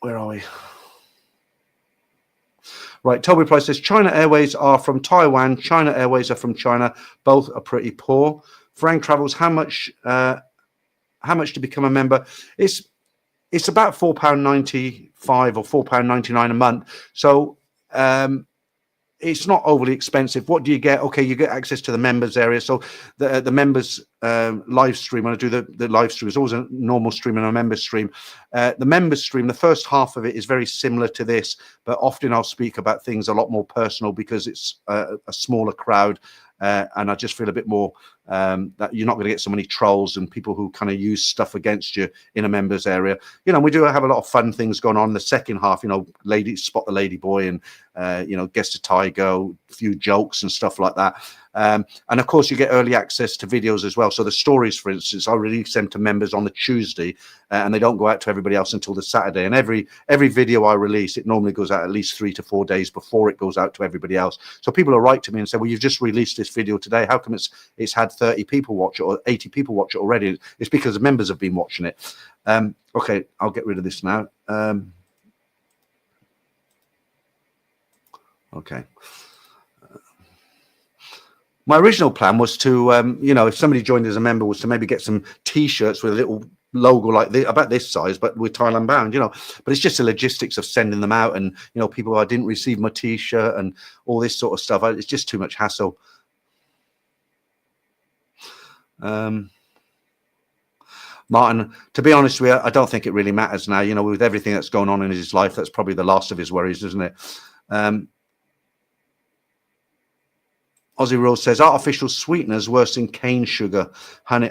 Where are we? Right, Toby Price says China Airways are from Taiwan. China Airways are from China. Both are pretty poor. Frank Travels, how much to become a member? It's about £4.95 or £4.99 a month. So it's not overly expensive. What do you get? Okay, you get access to the members area. So the members live stream, when I do the live stream, is always a normal stream and a members stream. The members stream, the first half of it is very similar to this, but often I'll speak about things a lot more personal because it's a smaller crowd. And I just feel a bit more that you're not going to get so many trolls and people who kind of use stuff against you in a members area. We do have a lot of fun things going on in the second half, ladies spot the lady boy and, guess the Thai girl, a few jokes and stuff like that. And of course, you get early access to videos as well. So the stories, for instance, I release them to members on the Tuesday and they don't go out to everybody else until the Saturday. And every video I release, it normally goes out at least 3 to 4 days before it goes out to everybody else. So people will write to me and say, well, you've just released this video today. How come it's had 30 people watch it or 80 people watch it already? It's because the members have been watching it. Okay, I'll get rid of this now. Okay. My original plan was to, if somebody joined as a member, was to maybe get some T-shirts with a little logo like this, about this size, but with Thailand Bound, But it's just the logistics of sending them out, and people, I didn't receive my T-shirt and all this sort of stuff. It's just too much hassle. Martin, to be honest with you, I don't think it really matters now. With everything that's going on in his life, that's probably the last of his worries, isn't it? Aussie Rule says artificial sweeteners worse than cane sugar, honey.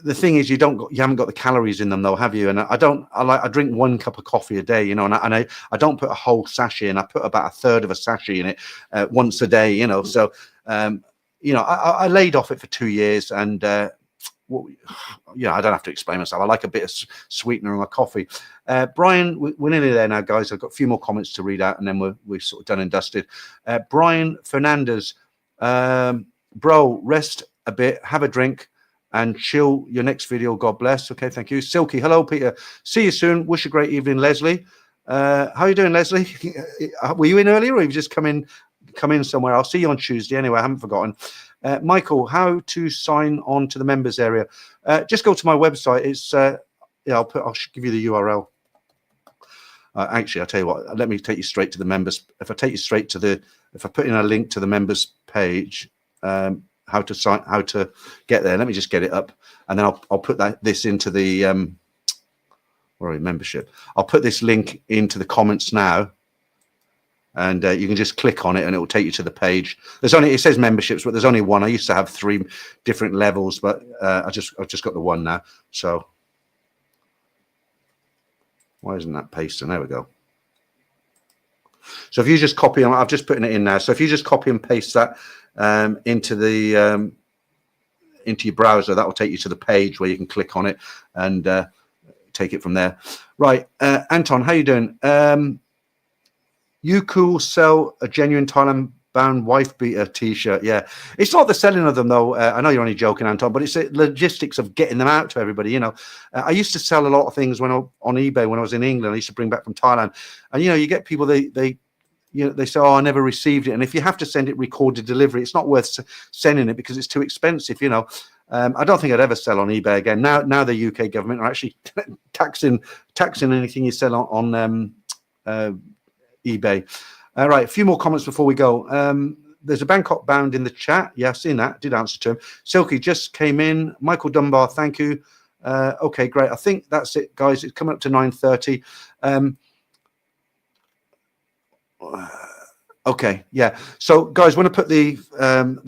The thing is, you haven't got the calories in them though, have you? And I drink 1 cup of coffee a day, you know, and I don't put a whole sachet in. I put about a third of a sachet in it once a day, you know. So you know, I laid off it for 2 years, and yeah, I don't have to explain myself. I like a bit of sweetener in my coffee. Brian, we're nearly there now, guys. I've got a few more comments to read out, and then we're sort of done and dusted. Brian Fernandez, bro, rest a bit, have a drink, and chill your next video. God bless. Okay, thank you. Silky, hello, Peter. See you soon. Wish a great evening, Leslie. How are you doing, Leslie? Were you in earlier, or have you just come in somewhere? I'll see you on Tuesday anyway. I haven't forgotten. Michael, how to sign on to the members area? Just go to my website. It's I'll give you the URL. Actually, I'll tell you what. Let me take you straight to the members. If I put in a link to the members page, how to get there. Let me just get it up, and then I'll put this into the membership. I'll put this link into the comments now. And you can just click on it, and it will take you to the page. It says memberships, but there's only one. I used to have 3 different levels, but I've just got the one now. So why isn't that pasting? There we go. So if you just copy, I've just putting it in now. So if you just copy and paste that into your browser, that will take you to the page where you can click on it and take it from there. Right, Anton, how you doing? You cool sell a genuine Thailand bound wife beater t-shirt. Yeah, it's not the selling of them though. I know you're only joking, Anton, but it's the logistics of getting them out to everybody. You know, I used to sell a lot of things on eBay when I was in England. I used to bring back from Thailand, and you know, you get people they say, oh, I never received it, and if you have to send it recorded delivery, it's not worth sending it because it's too expensive. You know, I don't think I'd ever sell on eBay again. Now the UK government are actually taxing anything you sell on eBay. All right, a few more comments before we go. There's a Bangkok bound in the chat. Yeah, I've seen that. Did answer to him. Silky just came in. Michael Dunbar, thank you. Okay, great. I think that's it, guys. It's coming up to 9:30. Okay, yeah. So, guys, when I put the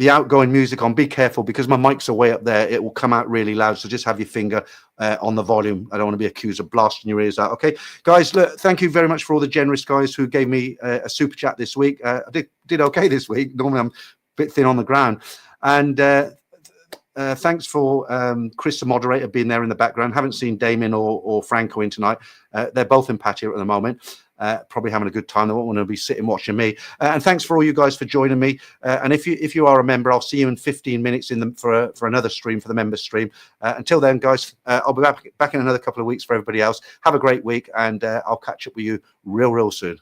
outgoing music on, be careful because my mics are way up there. It will come out really loud. So just have your finger on the volume. I don't want to be accused of blasting your ears out. Okay, guys, look, thank you very much for all the generous guys who gave me a super chat this week. I did okay this week. Normally I'm a bit thin on the ground. And thanks for Chris, the moderator, being there in the background. Haven't seen Damien or Franco in tonight. They're both in Pattaya at the moment. Probably having a good time. They won't want to be sitting watching me. And thanks for all you guys for joining me. And if you are a member, I'll see you in 15 minutes for another stream, for the members stream. Until then, guys, I'll be back in another couple of weeks for everybody else. Have a great week, and I'll catch up with you real soon.